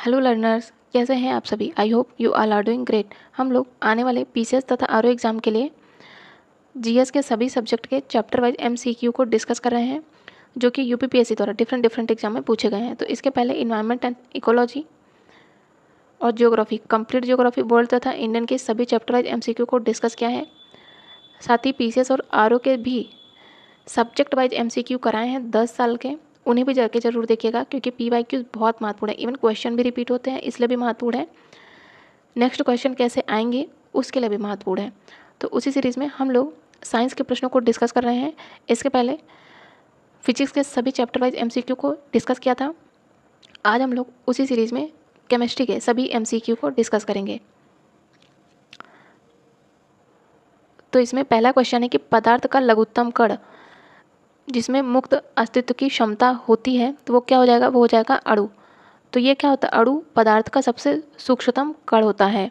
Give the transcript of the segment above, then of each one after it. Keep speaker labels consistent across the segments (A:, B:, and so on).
A: Hello learners, कैसे हैं आप सभी। I hope you all are doing great. हम लोग आने वाले पीसीएस तथा आरओ एग्ज़ाम के लिए जीएस के सभी सब्जेक्ट के चैप्टर वाइज एमसीक्यू को डिस्कस कर रहे हैं, जो कि यूपीपीएससी द्वारा डिफरेंट एग्जाम में पूछे गए हैं। तो इसके पहले इन्वायरमेंट एंड इकोलॉजी और ज्योग्राफी, कंप्लीट ज्योग्राफी, वर्ल्ड तथा इंडियन के सभी चैप्टर वाइज एमसीक्यू को डिस्कस किया है। साथ ही पीसीएस और आरओ के भी सब्जेक्ट वाइज एमसीक्यू कराए हैं 10 साल के, उन्हें भी जाके जरूर देखिएगा, क्योंकि पीवाईक्यू बहुत महत्वपूर्ण है। इवन क्वेश्चन भी रिपीट होते हैं, इसलिए भी महत्वपूर्ण है। नेक्स्ट क्वेश्चन कैसे आएंगे उसके लिए भी महत्वपूर्ण है। तो उसी सीरीज़ में हम लोग साइंस के प्रश्नों को डिस्कस कर रहे हैं। इसके पहले फिजिक्स के सभी चैप्टर वाइज एमसीक्यू को डिस्कस किया था। आज हम लोग उसी सीरीज़ में केमिस्ट्री के सभी एमसीक्यू को डिस्कस करेंगे। तो इसमें पहला क्वेश्चन है कि पदार्थ का लघुत्तम कण जिसमें मुक्त अस्तित्व की क्षमता होती है, तो वो क्या हो जाएगा, वो हो जाएगा अणु। तो ये क्या होता है, अणु पदार्थ का सबसे सूक्ष्मतम कण होता है।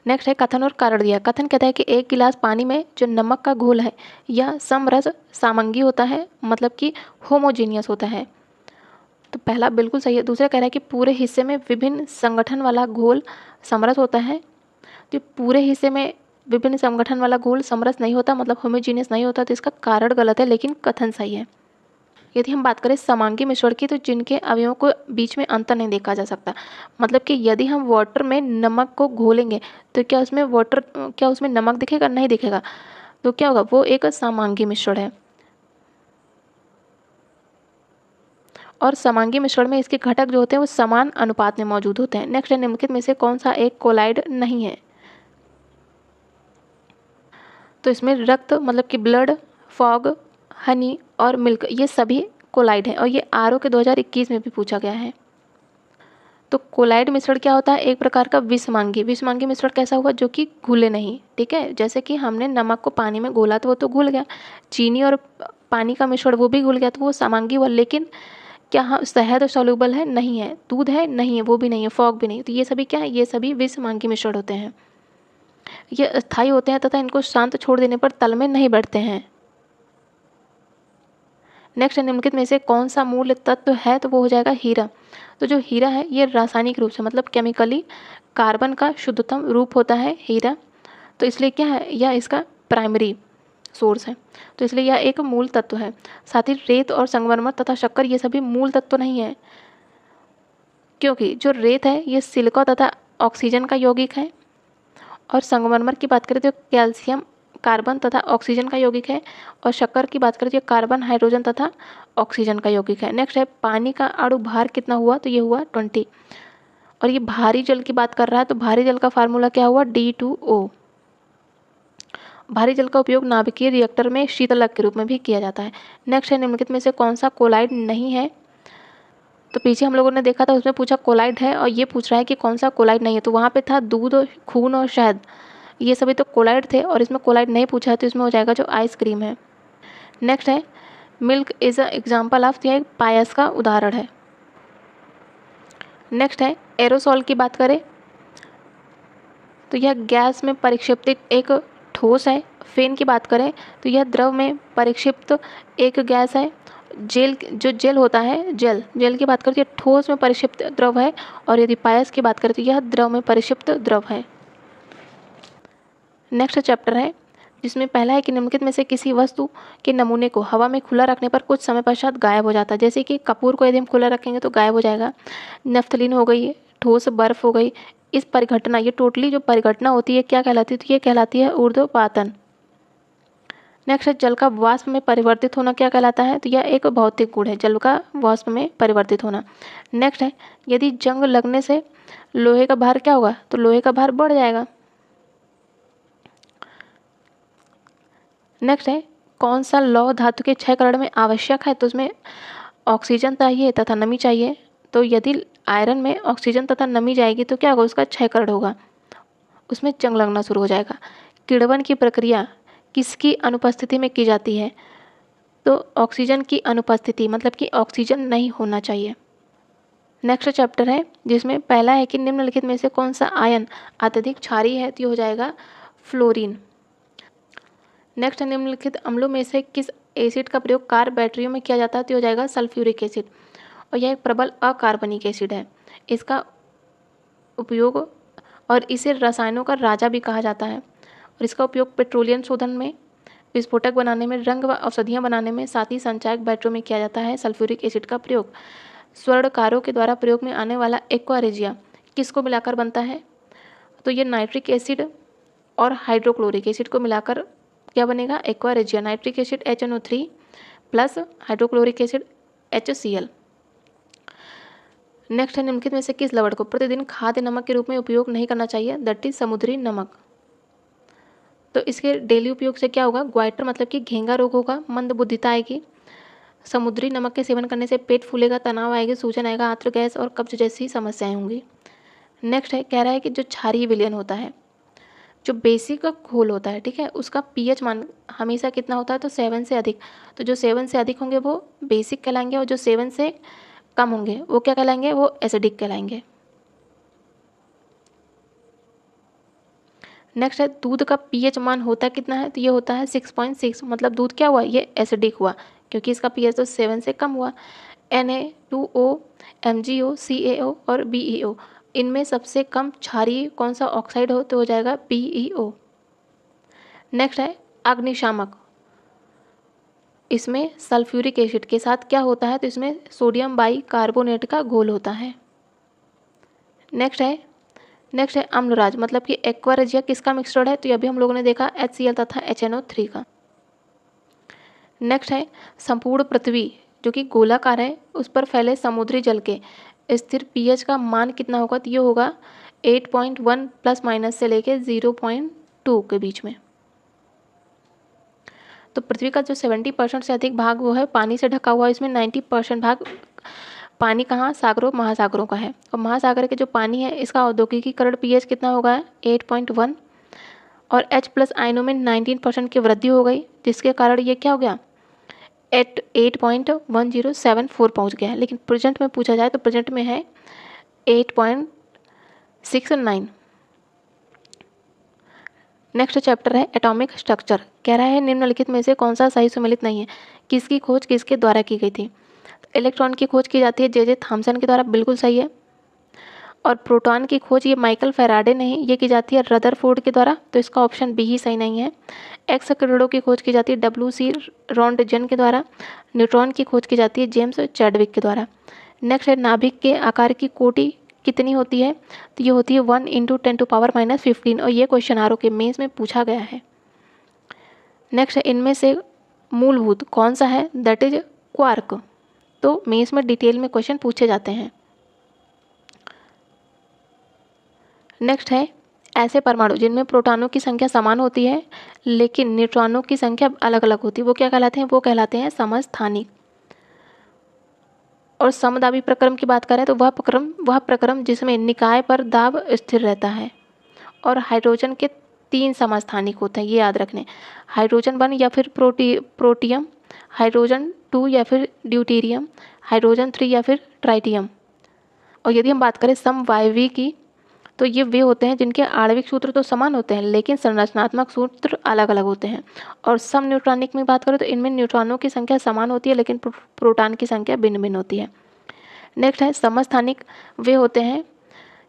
A: नेक्स्ट है कथन और कारण दिया। कथन कहता है कि एक गिलास पानी में जो नमक का घोल है यह समरस सामंगी होता है, मतलब कि होमोजीनियस होता है। तो पहला बिल्कुल सही है। दूसरा कह रहा है कि पूरे हिस्से में विभिन्न संगठन वाला घोल समरस होता है। तो पूरे हिस्से में विभिन्न संगठन वाला घोल समरस नहीं होता, मतलब होमोजीनियस नहीं होता। तो इसका कारण गलत है, लेकिन कथन सही है। यदि हम बात करें समांगी मिश्रण की, तो जिनके अवयवों को बीच में अंतर नहीं देखा जा सकता, मतलब कि यदि हम वाटर में नमक को घोलेंगे तो क्या उसमें नमक दिखेगा, नहीं दिखेगा। तो क्या होगा, वो एक समांगी मिश्रण है। और समांगी मिश्रण में इसके घटक जो होते हैं वो समान अनुपात में मौजूद होते हैं। नेक्स्ट है निम्नलिखित में से कौन सा एक कोलाइड नहीं है। तो इसमें रक्त, मतलब कि ब्लड, फॉग, हनी और मिल्क, ये सभी कोलाइड है। और ये आरओ के 2021 में भी पूछा गया है। तो कोलाइड मिश्रण क्या होता है, एक प्रकार का विषमांगी मिश्रण कैसा हुआ, जो कि घुले नहीं। ठीक है, जैसे कि हमने नमक को पानी में घोला तो वो तो घुल गया, चीनी और पानी का मिश्रण वो भी घुल गया, तो वो समांगी हुआ। लेकिन क्या हाँ शहद सॉल्युबल है, नहीं है। दूध है, नहीं है, वो भी नहीं है। फॉग भी नहीं। तो ये सभी क्या है, ये सभी विषमांगी मिश्रण होते हैं। ये अस्थायी होते हैं तथा इनको शांत छोड़ देने पर तल में नहीं बढ़ते हैं। नेक्स्ट निम्नलिखित में से कौन सा मूल तत्व है, तो वो हो जाएगा हीरा। तो जो हीरा है ये रासायनिक रूप से, मतलब केमिकली कार्बन का शुद्धतम रूप होता है हीरा। तो इसलिए क्या है, यह इसका प्राइमरी सोर्स है, तो इसलिए यह एक मूल तत्व है। साथ ही रेत और संगमरमर तथा शक्कर ये सभी मूल तत्व नहीं है, क्योंकि जो रेत है ये सिलिका तथा ऑक्सीजन का यौगिक है। और संगमरमर की बात करें तो कैल्शियम, कार्बन तथा ऑक्सीजन का यौगिक है। और शक्कर की बात करें तो कार्बन, हाइड्रोजन तथा ऑक्सीजन का यौगिक है। नेक्स्ट है पानी का अणु भार कितना हुआ, तो ये हुआ 20। और ये भारी जल की बात कर रहा है, तो भारी जल का फार्मूला क्या हुआ, D2O। भारी जल का उपयोग नाभिकीय रिएक्टर में शीतलक के रूप में भी किया जाता है। नेक्स्ट है निम्नलिखित में से कौन सा कोलाइड नहीं है। तो पीछे हम लोगों ने देखा था, उसमें पूछा कोलाइड है, और ये पूछ रहा है कि कौन सा कोलाइड नहीं है। तो वहाँ पे था दूध और खून और शहद, ये सभी तो कोलाइड थे, और इसमें कोलाइड नहीं पूछा है, तो इसमें हो जाएगा जो आइसक्रीम है। नेक्स्ट है milk is a example of, यह एक पायस का उदाहरण है। नेक्स्ट है एरोसॉल की बात करें तो यह गैस में परिक्षेपित एक ठोस है। फेन की बात करें तो यह द्रव में परिक्षिप्त एक गैस है। जेल होता है, जेल की बात करें तो यह ठोस में परिक्षिप्त द्रव है। और यदि पायस की बात करें तो यह द्रव में परिक्षिप्त द्रव है। नेक्स्ट चैप्टर है जिसमें पहला है कि निम्नलिखित में से किसी वस्तु के नमूने को हवा में खुला रखने पर कुछ समय पश्चात गायब हो जाता है। जैसे कि कपूर को यदि हम खुला रखेंगे तो गायब हो जाएगा। नफ्थलीन हो गई, ठोस बर्फ हो गई। इस परिघटना, ये टोटली जो परिघटना होती है क्या कहलाती है, तो ये कहलाती है ऊर्ध्वपातन। नेक्स्ट है जल का वाष्प में परिवर्तित होना क्या कहलाता है, तो यह एक भौतिक गुण है, जल का वाष्प में परिवर्तित होना। नेक्स्ट है यदि जंग लगने से लोहे का भार क्या होगा, तो लोहे का भार बढ़ जाएगा। नेक्स्ट है कौन सा लौह धातु के क्षयकरण में आवश्यक है, तो उसमें ऑक्सीजन चाहिए तथा नमी चाहिए। तो यदि आयरन में ऑक्सीजन तथा नमी जाएगी तो क्या होगा, उसका क्षयकरण होगा, उसमें जंग लगना शुरू हो जाएगा। किण्वन की प्रक्रिया किसकी अनुपस्थिति में की जाती है, तो ऑक्सीजन की अनुपस्थिति, मतलब कि ऑक्सीजन नहीं होना चाहिए। नेक्स्ट चैप्टर है जिसमें पहला है कि निम्नलिखित में से कौन सा आयन अत्यधिक क्षारीय है, तो ये हो जाएगा फ्लोरीन। नेक्स्ट निम्नलिखित अम्लों में से किस एसिड का प्रयोग कार बैटरियों में किया जाता है, तो हो जाएगा सल्फ्यूरिक एसिड। और यह एक प्रबल अकार्बनिक एसिड है। इसका उपयोग, और इसे रसायनों का राजा भी कहा जाता है। और इसका उपयोग पेट्रोलियम शोधन में, विस्फोटक बनाने में, रंग व औषधियाँ बनाने में, साथ ही संचायक बैटरियों में किया जाता है सल्फ्यूरिक एसिड का प्रयोग। स्वर्णकारों के द्वारा प्रयोग में आने वाला एक्वा रेजिया किसको मिलाकर बनता है? तो ये नाइट्रिक एसिड और हाइड्रोक्लोरिक एसिड को मिलाकर क्या बनेगा? Aqua regia. Nitric acid HNO3 plus hydrochloric acid HCl। Next है, निम्नलिखित में से किस लवण को प्रतिदिन खाद्य नमक के रूप में उपयोग नहीं करना चाहिए? दैट इज समुद्री नमक। तो इसके डेली उपयोग से क्या होगा? ग्वाइटर मतलब कि घेंगा रोग होगा, मंदबुद्धिता आएगी। समुद्री नमक के सेवन करने से पेट फूलेगा, तनाव आएगी, सूजन आएगा, आंत्र गैस और कब्ज जैसी समस्याएं होंगी। नेक्स्ट है, कह रहा है कि जो क्षारीय विलयन होता है, जो बेसिक का घोल होता है, ठीक है, उसका pH मान हमेशा कितना होता है? तो 7 से अधिक। तो जो 7 से अधिक होंगे वो बेसिक कहलाएंगे, और जो 7 से कम होंगे वो क्या कहलाएंगे? वो एसिडिक कहलाएंगे। नेक्स्ट है, दूध का pH मान होता कितना है? तो ये होता है 6.6। मतलब दूध क्या हुआ? ये एसिडिक हुआ, क्योंकि इसका pH तो 7 से कम हुआ। Na2O, MgO, CaO और BeO, इनमें सबसे कम क्षारीय कौन सा ऑक्साइड हो? तो हो जाएगा BeO। नेक्स्ट है, अग्निशामक। इसमें सल्फ्यूरिक एसिड के साथ क्या होता है? तो इसमें सोडियम बाइकार्बोनेट का घोल होता है। नेक्स्ट है अम्लराज, मतलब कि एक्वा रेजिया किसका मिक्सचर है? तो ये भी हम लोगों ने देखा HCl तथा HNO3 का। नेक्स्ट है, संपूर्ण पृथ्वी जो कि गोलाकार है उस पर फैले समुद्री जल के स्थिर pH का मान कितना होगा? तो ये होगा 8.1 प्लस माइनस से लेके 0.2 के बीच में। तो पृथ्वी का जो 70% से अधिक भाग वो है पानी से ढका हुआ है। इसमें 90% भाग पानी कहाँ? सागरों महासागरों का है। और महासागर के जो पानी है इसका औद्योगिकीकरण pH कितना होगा? 8.1। और H+ आयनों में 19% की वृद्धि हो गई, जिसके कारण ये क्या हो गया? 8.1074 पहुँच गया है। लेकिन प्रेजेंट में पूछा जाए तो प्रेजेंट में है 8.69। नेक्स्ट चैप्टर है एटॉमिक स्ट्रक्चर। कह रहा है निम्नलिखित में से कौन सा सही सुमेलित नहीं है? किसकी खोज किसके द्वारा की गई थी? तो इलेक्ट्रॉन की खोज की जाती है जे थॉमसन के द्वारा, बिल्कुल सही है। और प्रोटॉन की खोज ये माइकल फैराडे ने ही ये की जाती है रदरफोर्ड के द्वारा, तो इसका ऑप्शन बी ही सही नहीं है। एक्स किरणों की खोज की जाती है WC रॉन्टजन के द्वारा। न्यूट्रॉन की खोज की जाती है जेम्स चैडविक के द्वारा। नेक्स्ट है, नाभिक के आकार की कोटि कितनी होती है? तो ये होती है 1 × 10⁻⁻15, और ये क्वेश्चन आर के मेंस में पूछा गया है। नेक्स्ट है, इनमें से मूलभूत कौन सा है? That is quark. तो मेंस में डिटेल में क्वेश्चन पूछे जाते हैं। नेक्स्ट है, ऐसे परमाणु जिनमें प्रोटॉनों की संख्या समान होती है लेकिन न्यूट्रॉनों की संख्या अलग अलग होती है, वो क्या कहलाते हैं? वो कहलाते हैं समस्थानिक। और समदाबी प्रक्रम की बात करें तो वह प्रक्रम जिसमें निकाय पर दाब स्थिर रहता है। और हाइड्रोजन के 3 समस्थानिक होते हैं, ये याद रखने। हाइड्रोजन 1 या फिर प्रोटियम, हाइड्रोजन 2 या फिर ड्यूटेरियम, हाइड्रोजन 3 या फिर ट्राइटियम। और यदि हम बात करें समवायवी की, तो ये वे होते हैं जिनके आणविक सूत्र तो समान होते हैं लेकिन संरचनात्मक सूत्र अलग अलग होते हैं। और सम न्यूट्रॉनिक में बात करें तो इनमें न्यूट्रॉनों की संख्या समान होती है लेकिन प्रोटॉन की संख्या भिन्न भिन्न होती है। नेक्स्ट है, समस्थानिक वे होते हैं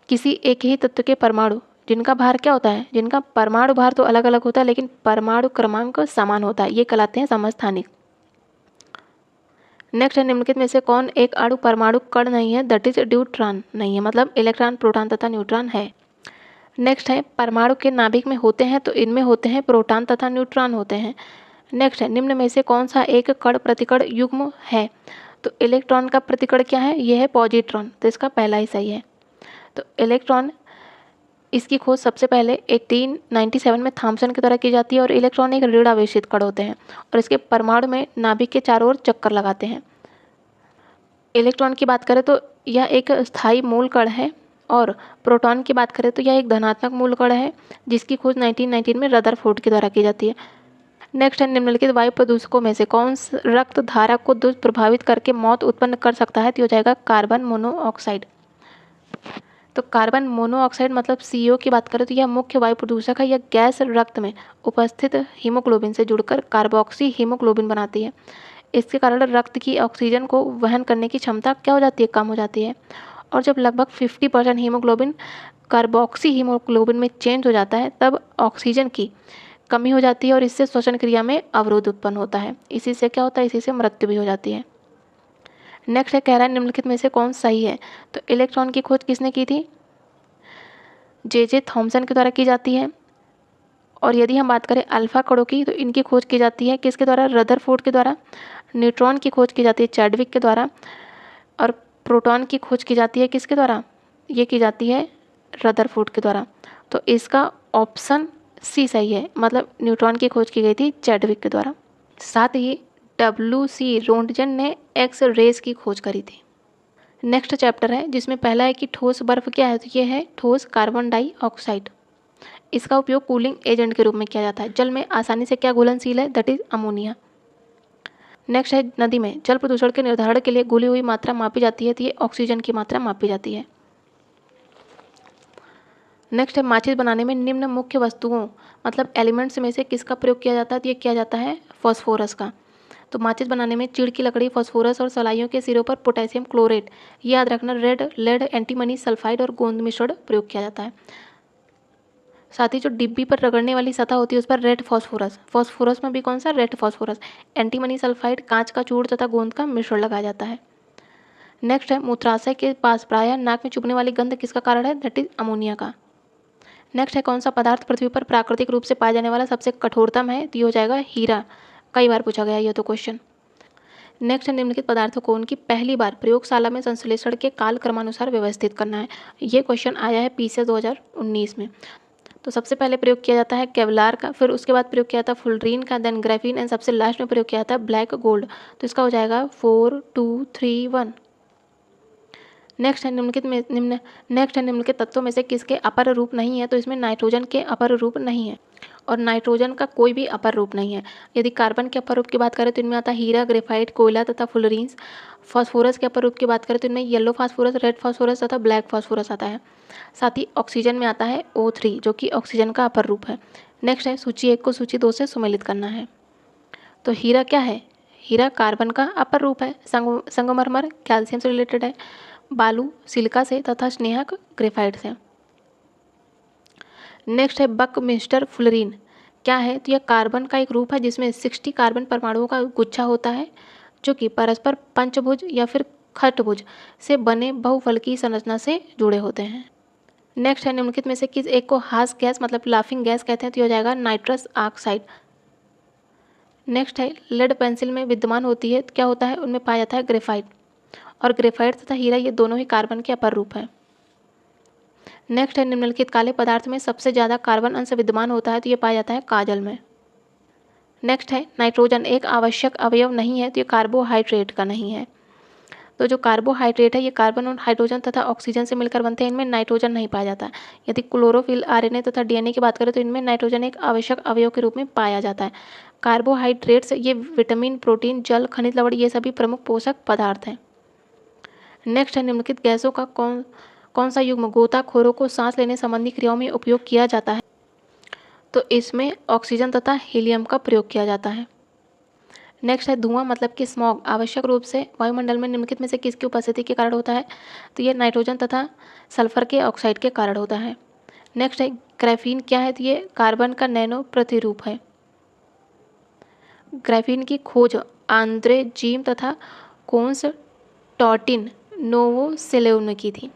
A: किसी एक ही तत्व के परमाणु जिनका भार क्या होता है? जिनका परमाणु भार तो अलग अलग होता है लेकिन परमाणु क्रमांक समान होता है, ये कहलाते हैं समस्थानिक। नेक्स्ट है, निम्नलिखित में से कौन एक अणु परमाणु कण नहीं है? दैट इज ड्यूट्रॉन नहीं है, मतलब इलेक्ट्रॉन, प्रोटॉन तथा न्यूट्रॉन है। नेक्स्ट है, परमाणु के नाभिक में होते हैं तो इनमें होते हैं प्रोटॉन तथा न्यूट्रॉन होते हैं। नेक्स्ट है, निम्न में से कौन सा एक कण प्रतिकण युग्म है? तो इलेक्ट्रॉन का प्रतिकण क्या है? यह है पॉजिट्रॉन, तो इसका पहला ही सही है। तो इलेक्ट्रॉन, इसकी खोज सबसे पहले 1897 में थॉमसन के द्वारा की जाती है। और इलेक्ट्रॉन एक ऋण आवेशित कण होते हैं और इसके परमाणु में नाभिक के चारों ओर चक्कर लगाते हैं। इलेक्ट्रॉन की बात करें तो यह एक स्थायी मूल कण है, और प्रोटॉन की बात करें तो यह एक धनात्मक मूल कण है जिसकी खोज 1919 में रदरफोर्ड के द्वारा की जाती है। नेक्स्ट है, निम्नलिखित वायु प्रदूषकों में से कौन रक्त धारा को दुष्प्रभावित करके मौत उत्पन्न कर सकता है? तो हो जाएगा कार्बन मोनोऑक्साइड। तो कार्बन मोनोऑक्साइड मतलब CO की बात करें तो यह मुख्य वायु प्रदूषक है। यह गैस रक्त में उपस्थित हीमोग्लोबिन से जुड़कर कार्बोक्सी हीमोग्लोबिन बनाती है। इसके कारण रक्त की ऑक्सीजन को वहन करने की क्षमता क्या हो जाती है? कम हो जाती है। और जब लगभग 50% हीमोग्लोबिन कार्बोक्सी हीमोग्लोबिन में चेंज हो जाता है तब ऑक्सीजन की कमी हो जाती है और इससे श्वसन क्रिया में अवरोध उत्पन्न होता है। इसी से क्या होता है, इसी से मृत्यु भी हो जाती है। नेक्स्ट है, कह रहा है निम्नलिखित में से कौन सही है। तो इलेक्ट्रॉन की खोज किसने की थी, जे थॉमसन के द्वारा की जाती है। और यदि हम बात करें अल्फा कणों की तो इनकी खोज की जाती है किसके द्वारा, रदरफोर्ड के द्वारा। न्यूट्रॉन की खोज की जाती है चैडविक के द्वारा। और प्रोटॉन की खोज की जाती है किसके द्वारा, ये की जाती है रदरफोर्ड के द्वारा। तो इसका ऑप्शन सी सही है, मतलब न्यूट्रॉन की खोज की गई थी चैडविक के द्वारा। साथ ही WC रोंटगन ने एक्स रेज की खोज करी थी। नेक्स्ट चैप्टर है जिसमें पहला है कि ठोस बर्फ क्या है। तो ये है ठोस कार्बन डाइऑक्साइड। इसका उपयोग कूलिंग एजेंट के रूप में किया जाता है। जल में आसानी से क्या घुलनशील है, दैट इज अमोनिया। नेक्स्ट है, नदी में जल प्रदूषण के निर्धारण के लिए घुली हुई मात्रा मापी जाती है। तो ये ऑक्सीजन की मात्रा मापी जाती है। नेक्स्ट है, माचिस बनाने में निम्न मुख्य वस्तुओं मतलब एलिमेंट्स में से किसका प्रयोग किया जाता है। तो ये किया जाता है फॉस्फोरस का। तो माचिस बनाने में चीड़ की लकड़ी, फॉस्फोरस और सलाइयों के सिरों पर पोटेशियम क्लोरेट, याद रखना, रेड लेड एंटीमनी सल्फाइड और गोंद मिश्रण प्रयोग किया जाता है। साथ ही जो डिब्बी पर रगड़ने वाली सतह होती है उस पर रेड फॉस्फोरस, फॉस्फोरस में भी कौन सा, रेड फॉस्फोरस, एंटीमनी सल्फाइड, कांच का चूर्ण तथा गोंद का मिश्रण लगाया जाता है। नेक्स्ट है, मूत्राशय के पास प्रायः नाक में चुभने वाली गंध किसका कारण है, दैट इज अमोनिया का। नेक्स्ट है, कौन सा पदार्थ पृथ्वी पर प्राकृतिक रूप से पाया जाने वाला सबसे कठोरतम है। तो ये हो जाएगा हीरा। कई बार पूछा गया ये तो क्वेश्चन। नेक्स्ट है, निम्नलिखित पदार्थों को उनकी पहली बार प्रयोगशाला में संश्लेषण के काल क्रमानुसार व्यवस्थित करना है। ये क्वेश्चन आया है PCS 2019 में। तो सबसे पहले प्रयोग किया जाता है केवलार का, फिर उसके बाद प्रयोग किया जाता है फुलरीन का, देन ग्राफीन एंड सबसे लास्ट में प्रयोग किया जाता है ब्लैक गोल्ड। तो इसका हो जाएगा 4 2 3 1। नेक्स्ट है, निम्नलिखित तत्वों में से किसके अपर रूप नहीं है। तो इसमें नाइट्रोजन के अपर रूप नहीं है और नाइट्रोजन का कोई भी अपर रूप नहीं है। यदि कार्बन के अपर रूप की बात करें तो इनमें आता है हीरा, ग्रेफाइट, कोयला तथा फुलरीन्स। फॉस्फोरस के अपर रूप की बात करें तो इनमें येलो फास्फोरस, रेड फास्फोरस तथा ब्लैक फास्फोरस आता है। साथ ही ऑक्सीजन में आता है O3 जो कि ऑक्सीजन का अपर रूप है। नेक्स्ट है, सूची 1 को सूची 2 से सुमेलित करना है। तो हीरा क्या है, हीरा कार्बन का अपर रूप है। संगमरमर कैल्शियम से रिलेटेड है, बालू सिलिका से तथा स्नेहक ग्रेफाइट से। नेक्स्ट है, बकमिस्टर फुलरीन क्या है। तो यह कार्बन का एक रूप है जिसमें 60 कार्बन परमाणुओं का गुच्छा होता है जो कि परस्पर पंचभुज या फिर खटभुज से बने बहुफलकीय संरचना से जुड़े होते हैं। नेक्स्ट है, निम्नलिखित में से किस एक को हास गैस मतलब लाफिंग गैस कहते हैं। तो यह हो जाएगा नाइट्रस ऑक्साइड। नेक्स्ट है, लेड पेंसिल में विद्यमान होती है तो क्या होता है, उनमें पाया जाता है ग्रेफाइट। और ग्रेफाइट तथा हीरा ये दोनों ही कार्बन के अपर रूप हैं। नेक्स्ट है, निम्नलिखित काले पदार्थ में सबसे ज़्यादा कार्बन अंश विद्यमान होता है। तो ये पाया जाता है काजल में। नेक्स्ट है, नाइट्रोजन एक आवश्यक अवयव नहीं है। तो ये कार्बोहाइड्रेट का नहीं है। तो जो कार्बोहाइड्रेट है ये कार्बन और हाइड्रोजन तथा ऑक्सीजन से मिलकर बनते हैं, इनमें नाइट्रोजन नहीं पाया जाता है। यदि क्लोरोफिल, RNA तथा DNA की बात करें तो इनमें नाइट्रोजन एक आवश्यक अवयव के रूप में पाया जाता है। कार्बोहाइड्रेट्स ये विटामिन, प्रोटीन, जल, खनिज लवण ये सभी प्रमुख पोषक पदार्थ हैं। नेक्स्ट है, निम्नलिखित गैसों का कौन सा युग्म गोताखोरों को सांस लेने संबंधी क्रियाओं में उपयोग किया जाता है। तो इसमें ऑक्सीजन तथा हीलियम का प्रयोग किया जाता है। नेक्स्ट है, धुआं मतलब कि स्मॉग आवश्यक रूप से वायुमंडल में निम्नलिखित में से किसकी उपस्थिति के कारण होता है। तो ये नाइट्रोजन तथा सल्फर के ऑक्साइड के कारण होता है। नेक्स्ट है, ग्राफीन क्या है। तो ये कार्बन का नैनो प्रतिरूप है। ग्राफीन की खोज आंद्रे जीम तथा कोंस्टांटिन नोवोसेलेव ने की थी।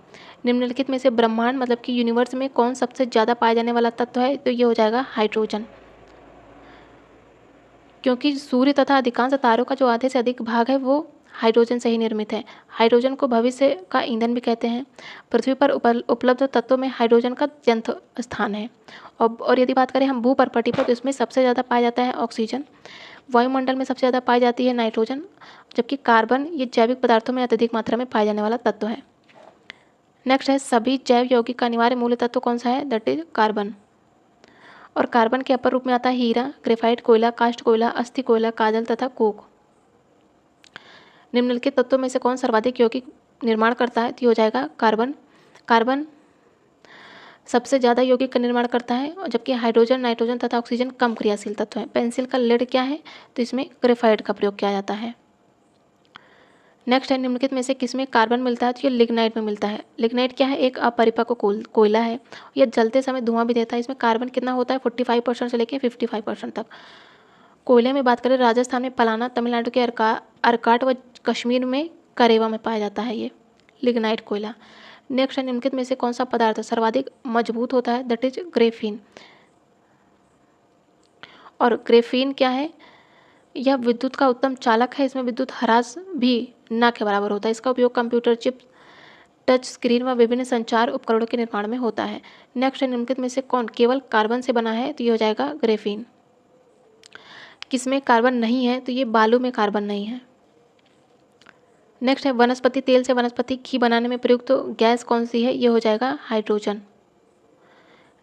A: निम्नलिखित में से ब्रह्मांड मतलब कि यूनिवर्स में कौन सबसे ज़्यादा पाया जाने वाला तत्व है। तो ये हो जाएगा हाइड्रोजन, क्योंकि सूर्य तथा अधिकांश तारों का जो आधे से अधिक भाग है वो हाइड्रोजन से ही निर्मित है। हाइड्रोजन को भविष्य का ईंधन भी कहते हैं। पृथ्वी पर उपलब्ध तत्वों में हाइड्रोजन का अत्यंत स्थान है। और यदि बात करें हम भूपर्पटी पर तो इसमें सबसे ज़्यादा पाया जाता है ऑक्सीजन। वायुमंडल में सबसे ज़्यादा पाई जाती है नाइट्रोजन, जबकि कार्बन ये जैविक पदार्थों में अत्यधिक मात्रा में पाया जाने वाला तत्व है। नेक्स्ट है, सभी जैव यौगिक का अनिवार्य मूल तत्व कौन सा है, दैट इज कार्बन। और कार्बन के अपर रूप में आता है हीरा, ग्रेफाइट, कोयला, कास्ट कोयला, अस्थि कोयला, काजल तथा कोक। निम्नलिखित तत्वों में से कौन सर्वाधिक यौगिक निर्माण करता है। तो हो जाएगा कार्बन। कार्बन सबसे ज़्यादा यौगिक का निर्माण करता है, और जबकि हाइड्रोजन, नाइट्रोजन तथा ऑक्सीजन कम क्रियाशील तत्व है। पेंसिल का लेड क्या है। तो इसमें ग्रेफाइट का प्रयोग किया जाता है। नेक्स्ट है निम्नलिखित में से किसमें कार्बन मिलता है, तो ये लिग्नाइट में मिलता है। लिग्नाइट क्या है, एक अपरिपक्व कोयला है, यह जलते समय धुआं भी देता है। इसमें कार्बन कितना होता है 45% से लेकर 55% तक। कोयले में बात करें, राजस्थान में पलाना, तमिलनाडु के अरकाट व कश्मीर में करेवा में पाया जाता है ये लिग्नाइट कोयला। नेक्स्ट है निम्नलिखित में से कौन सा पदार्थ सर्वाधिक मजबूत होता है, दैट इज ग्रेफीन। और ग्रेफीन क्या है, यह विद्युत का उत्तम चालक है, इसमें विद्युत ह्रास भी न के बराबर होता है। इसका उपयोग कंप्यूटर चिप, टच स्क्रीन व विभिन्न संचार उपकरणों के निर्माण में होता है। नेक्स्ट है निम्नलिखित में से कौन केवल कार्बन से बना है, तो ये हो जाएगा ग्रेफीन। किसमें कार्बन नहीं है, तो ये बालू में कार्बन नहीं है। नेक्स्ट है वनस्पति तेल से वनस्पति घी बनाने में प्रयुक्त तो गैस कौन सी है, ये हो जाएगा हाइड्रोजन।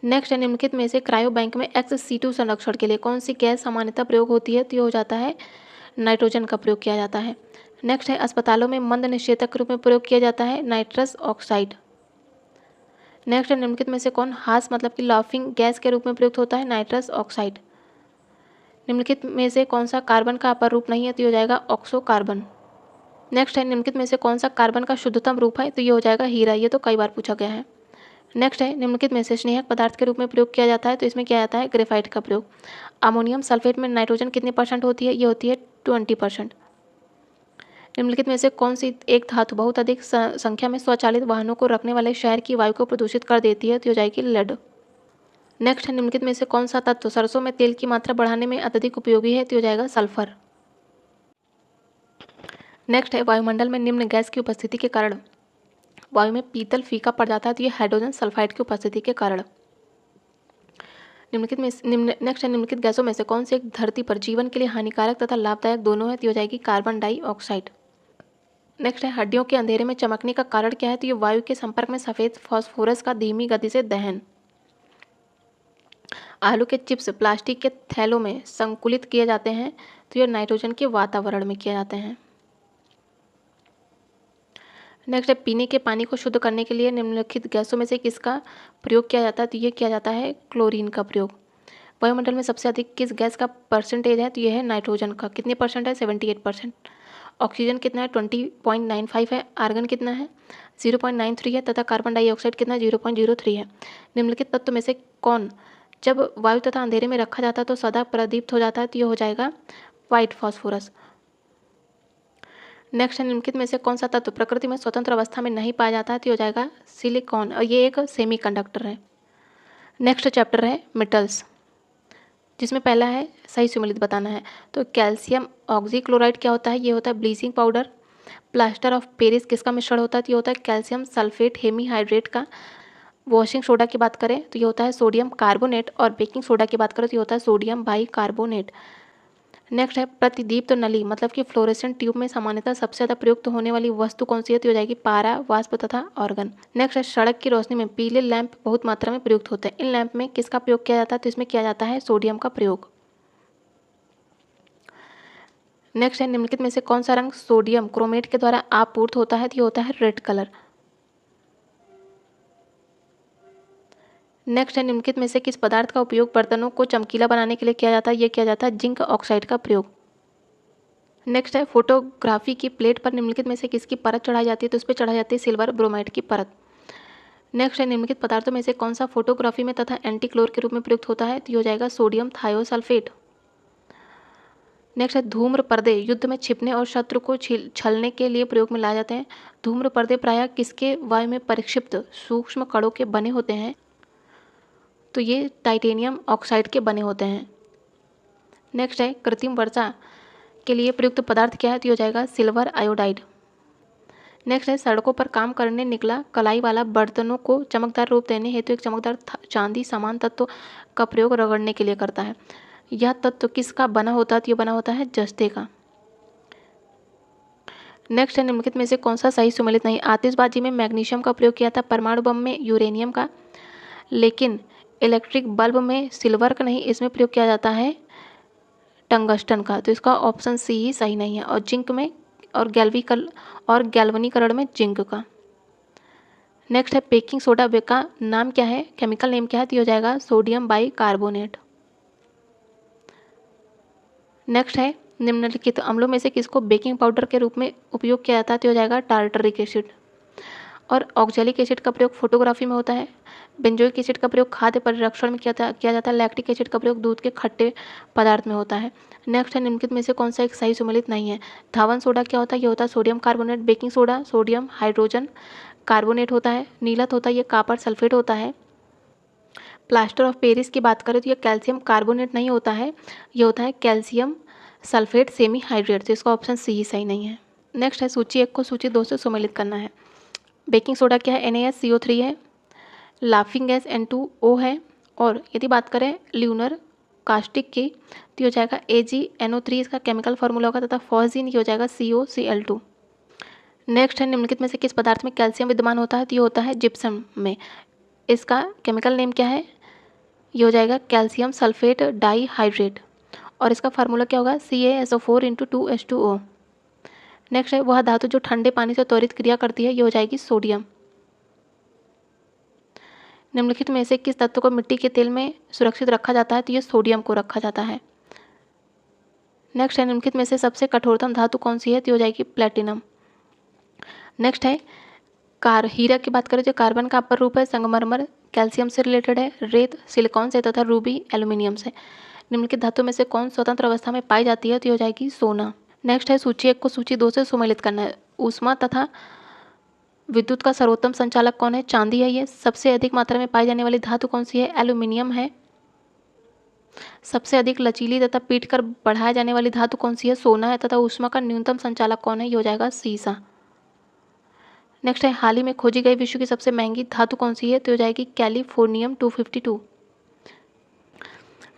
A: नेक्स्ट है निम्नलिखित में से क्रायो बैंक में XC2 संरक्षण के लिए कौन सी गैस सामान्यतः प्रयोग होती है, तो ये हो जाता है नाइट्रोजन का प्रयोग किया जाता है। नेक्स्ट है अस्पतालों में मंद निषेधक के रूप में प्रयोग किया जाता है नाइट्रस ऑक्साइड। नेक्स्ट है निम्नलिखित में से कौन हास मतलब कि लाफिंग गैस के रूप में प्रयुक्त होता है, नाइट्रस ऑक्साइड। निम्नलिखित में से कौन सा कार्बन का अपर रूप नहीं है, तो ये हो जाएगा ऑक्सो कार्बन। नेक्स्ट है निम्नलिखित में से कौन सा कार्बन का शुद्धतम रूप है, तो ये हो जाएगा हीरा, ये तो कई बार पूछा गया है। नेक्स्ट है निम्नलिखित में से स्नेहक पदार्थ के रूप में प्रयोग किया जाता है, तो इसमें किया जाता है ग्रेफाइट का प्रयोग। अमोनियम सल्फेट में नाइट्रोजन कितने % होती है, ये होती है 20%। निम्नलिखित में से कौन सी एक धातु बहुत अधिक संख्या में स्वचालित वाहनों को रखने वाले शहर की वायु को प्रदूषित कर देती है, तो हो जाएगी लेड। नेक्स्ट है निम्नलिखित में से कौन सा तत्व सरसों में तेल की मात्रा बढ़ाने में अत्यधिक उपयोगी है, तो हो जाएगा सल्फर। नेक्स्ट है वायुमंडल में निम्न गैस की उपस्थिति के कारण वायु में पीतल फीका पड़ जाता है, तो ये हाइड्रोजन सल्फाइड की उपस्थिति के कारण। नेक्स्ट है निम्नलिखित गैसों में से कौन सी एक धरती पर जीवन के लिए हानिकारक तथा लाभदायक दोनों है, तो हो जाएगी कार्बन डाइऑक्साइड। नेक्स्ट है हड्डियों के अंधेरे में चमकने का कारण क्या है, तो ये वायु के संपर्क में सफेद फास्फोरस का धीमी गति से दहन। आलू के चिप्स प्लास्टिक के थैलों में संकुलित किए जाते हैं, तो ये नाइट्रोजन के वातावरण में किए जाते हैं। नेक्स्ट है पीने के पानी को शुद्ध करने के लिए निम्नलिखित गैसों में से किसका प्रयोग किया जाता है, तो ये किया जाता है क्लोरीन का प्रयोग। वायुमंडल में सबसे अधिक किस गैस का परसेंटेज है, तो ये है नाइट्रोजन का। कितने % है, 78%। ऑक्सीजन कितना है, 20.95 है। आर्गन कितना है, 0.93 है तथा कार्बन डाइऑक्साइड कितना है, 0.03 है। निम्नलिखित तत्व में से कौन जब वायु तथा अंधेरे में रखा जाता है तो सदा प्रदीप्त हो जाता है, तो ये हो जाएगा व्हाइट फास्फोरस। नेक्स्ट है निम्नलिखित में से कौन सा तत्व प्रकृति में स्वतंत्र अवस्था में नहीं पाया जाता है, तो हो जाएगा सिलिकॉन, और ये एक सेमीकंडक्टर है। नेक्स्ट चैप्टर है मेटल्स, जिसमें पहला है सही सुमेलित बताना है। तो कैल्शियम ऑक्सीक्लोराइड क्या होता है, ये होता है bleaching powder. Plaster of Paris किसका मिश्रण होता है, तो ये होता है कैल्शियम सल्फेट हेमीहाइड्रेट का। वॉशिंग सोडा की बात करें तो ये होता है सोडियम कार्बोनेट, और बेकिंग सोडा की बात करें तो ये होता है सोडियम बाइकार्बोनेट। नेक्स्ट है प्रतिदीप्त नली मतलब कि फ्लोरेसेंट ट्यूब में सामान्यतः सबसे ज़्यादा प्रयुक्त होने वाली वस्तु कौन सी है, तो हो जाएगी पारा, वाष्प तथा ऑर्गन। नेक्स्ट है सड़क की रोशनी में पीले लैंप बहुत मात्रा में प्रयुक्त होते हैं। इन लैंप में किसका प्रयोग किया जाता है, तो इसमें किया जाता है सोडियम का प्रयोग। नेक्स्ट है निम्नलिखित में से कौन सा रंग सोडियम क्रोमेट के द्वारा आपूर्त होता है, तो ये होता है रेड कलर। नेक्स्ट है निम्नलिखित में से किस पदार्थ का उपयोग बर्तनों को चमकीला बनाने के लिए किया जाता है, ये किया जाता है जिंक ऑक्साइड का प्रयोग। नेक्स्ट है फोटोग्राफी की प्लेट पर निम्नलिखित में से किसकी परत चढ़ाई जाती है, तो उस पर चढ़ाई जाती है सिल्वर ब्रोमाइड की परत। नेक्स्ट है निम्नलिखित पदार्थों में से कौन सा फोटोग्राफी में तथा एंटी क्लोर के रूप में प्रयुक्त होता है, तो ये हो जाएगा सोडियम थायोसल्फेट। नेक्स्ट है धूम्र पर्दे युद्ध में छिपने और शत्रु को छलने के लिए प्रयोग में लाए जाते हैं। धूम्र पर्दे प्रायः किसके वायु में परिक्षिप्त सूक्ष्म कणों के बने होते हैं, तो ये टाइटेनियम ऑक्साइड के बने होते हैं। नेक्स्ट है कृत्रिम वर्षा के लिए प्रयुक्त पदार्थ क्या है, तो हो जाएगा सिल्वर आयोडाइड। नेक्स्ट है सड़कों पर काम करने निकला कलाई वाला बर्तनों को चमकदार रूप देने हेतु एक चमकदार चांदी समान तत्व का प्रयोग रगड़ने के लिए करता है। यह तत्व किसका बना होता है, तो ये बना होता है जस्ते का। नेक्स्ट है निम्नलिखित में से कौन सा सही सुमेलित नहीं। आतिशबाजी में मैग्नीशियम का प्रयोग किया था, परमाणु बम में यूरेनियम का, लेकिन इलेक्ट्रिक बल्ब में सिल्वर का नहीं, इसमें प्रयोग किया जाता है टंगस्टन का। तो इसका ऑप्शन सी ही सही नहीं है। और जिंक में और गैल्वनीकरण में जिंक का। नेक्स्ट है बेकिंग सोडा का नाम क्या है, केमिकल नेम क्या है, तो हो जाएगा सोडियम बाइकार्बोनेट। नेक्स्ट है निम्नलिखित अम्लों में से किसको बेकिंग पाउडर के रूप में उपयोग किया जाता है? तो हो जाएगा टार्टरिक एसिड। और ऑक्जेलिक एसिड का प्रयोग फोटोग्राफी में होता है। बेंजोइक एसिड का प्रयोग खाद्य परिरक्षण में किया जाता है। लैक्टिक एसिड का प्रयोग दूध के खट्टे पदार्थ में होता है। नेक्स्ट है, निम्नलिखित में से कौन सा एक सही सुमेलित नहीं है? धावन सोडा क्या होता है? ये होता है sodium carbonate. Baking soda sodium hydrogen carbonate होता है। नीलत होता है ये कॉपर सल्फेट होता है। प्लास्टर ऑफ पेरिस की बात करें तो ये कैल्शियम कार्बोनेट नहीं होता है, ये होता है कैल्शियम सल्फेट सेमी हाइड्रेट। तो इसका ऑप्शन सी ही सही नहीं है। नेक्स्ट है, सूची 1 को सूची 2 से सुमेलित करना है। बेकिंग सोडा क्या है? NaSCO3 है। लाफिंग गैस N2O है। और यदि बात करें ल्यूनर कास्टिक की तो हो जाएगा AgNO3 इसका केमिकल फार्मूला होगा, तथा फॉस्जीन ये हो जाएगा COCl2। नेक्स्ट है, निम्नलिखित में से किस पदार्थ में कैल्शियम विद्यमान होता है? तो ये होता है जिप्सम में। इसका केमिकल नेम क्या है? ये हो जाएगा कैल्शियम सल्फेट डाईहाइड्रेट। और इसका फार्मूला क्या होगा? CaSO4 × 2H2O। नेक्स्ट है, वह धातु जो ठंडे पानी से त्वरित क्रिया करती है, ये हो जाएगी सोडियम। निम्नलिखित में से किस तत्व को मिट्टी के तेल में सुरक्षित रखा जाता है? तो ये सोडियम को रखा जाता है। नेक्स्ट है, निम्नलिखित में से सबसे कठोरतम धातु कौन सी है? तो हो जाएगी प्लेटिनम। नेक्स्ट है, हीरा की बात करें तो कार्बन का अपर रूप है। संगमरमर कैल्शियम से रिलेटेड है। रेत सिलिकॉन से तथा रूबी एल्यूमिनियम से। निम्नलिखित धातु में से कौन स्वतंत्र अवस्था में पाई जाती है? तो हो जाएगी सोना। नेक्स्ट है, सूची 1 को सूची 2 से सुमेलित करना है। ऊष्मा तथा विद्युत का सर्वोत्तम संचालक कौन है? चांदी है। ये सबसे अधिक मात्रा में पाई जाने वाली धातु कौन सी है? एल्यूमिनियम है। सबसे अधिक लचीली तथा पीट कर बढ़ाया जाने वाली धातु कौन सी है? सोना है। तथा ऊष्मा का न्यूनतम संचालक कौन है? ये हो जाएगा सीसा। नेक्स्ट है, हाल ही में खोजी गई विश्व की सबसे महंगी धातु कौन सी है? तो हो जाएगी कैलिफोर्नियम 252।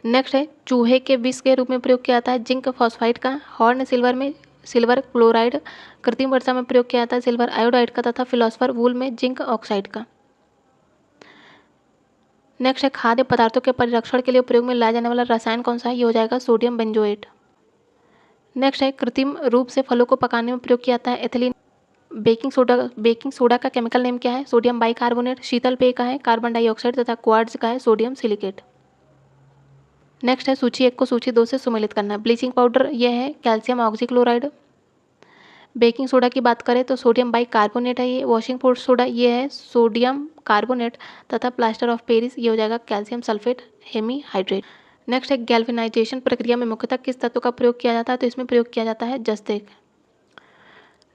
A: नेक्स्ट है, चूहे के विष के रूप में प्रयोग किया जाता है जिंक फॉस्फाइड का। हॉर्न सिल्वर में सिल्वर क्लोराइड। कृत्रिम वर्षा में प्रयोग किया जाता है सिल्वर आयोडाइड का। तथा फिलोसफर वूल में जिंक ऑक्साइड का। नेक्स्ट है, खाद्य पदार्थों के परिरक्षण के लिए प्रयोग में लाया जाने वाला रसायन कौन सा है? ये हो जाएगा सोडियम बेंजोएट। नेक्स्ट है, कृत्रिम रूप से फलों को पकाने में प्रयोग किया जाता है एथिलीन। बेकिंग सोडा का केमिकल नेम क्या है? Sodium bicarbonate. शीतल पेय का है कार्बन डाइऑक्साइड तथा क्वार्ट्ज का है सोडियम सिलिकेट। नेक्स्ट है, सूची 1 को सूची 2 से सुमेलित करना है। ब्लीचिंग पाउडर यह है कैल्शियम ऑक्सीक्लोराइड। बेकिंग सोडा की बात करें तो सोडियम बाइकार्बोनेट है ये। वॉशिंग सोडा ये है सोडियम कार्बोनेट। तथा प्लास्टर ऑफ पेरिस ये हो जाएगा कैल्शियम सल्फेट हेमीहाइड्रेट। नेक्स्ट है, गैल्वेनाइजेशन प्रक्रिया में मुख्यतः किस तत्व का प्रयोग किया जाता है? तो इसमें प्रयोग किया जाता है जस्तेक।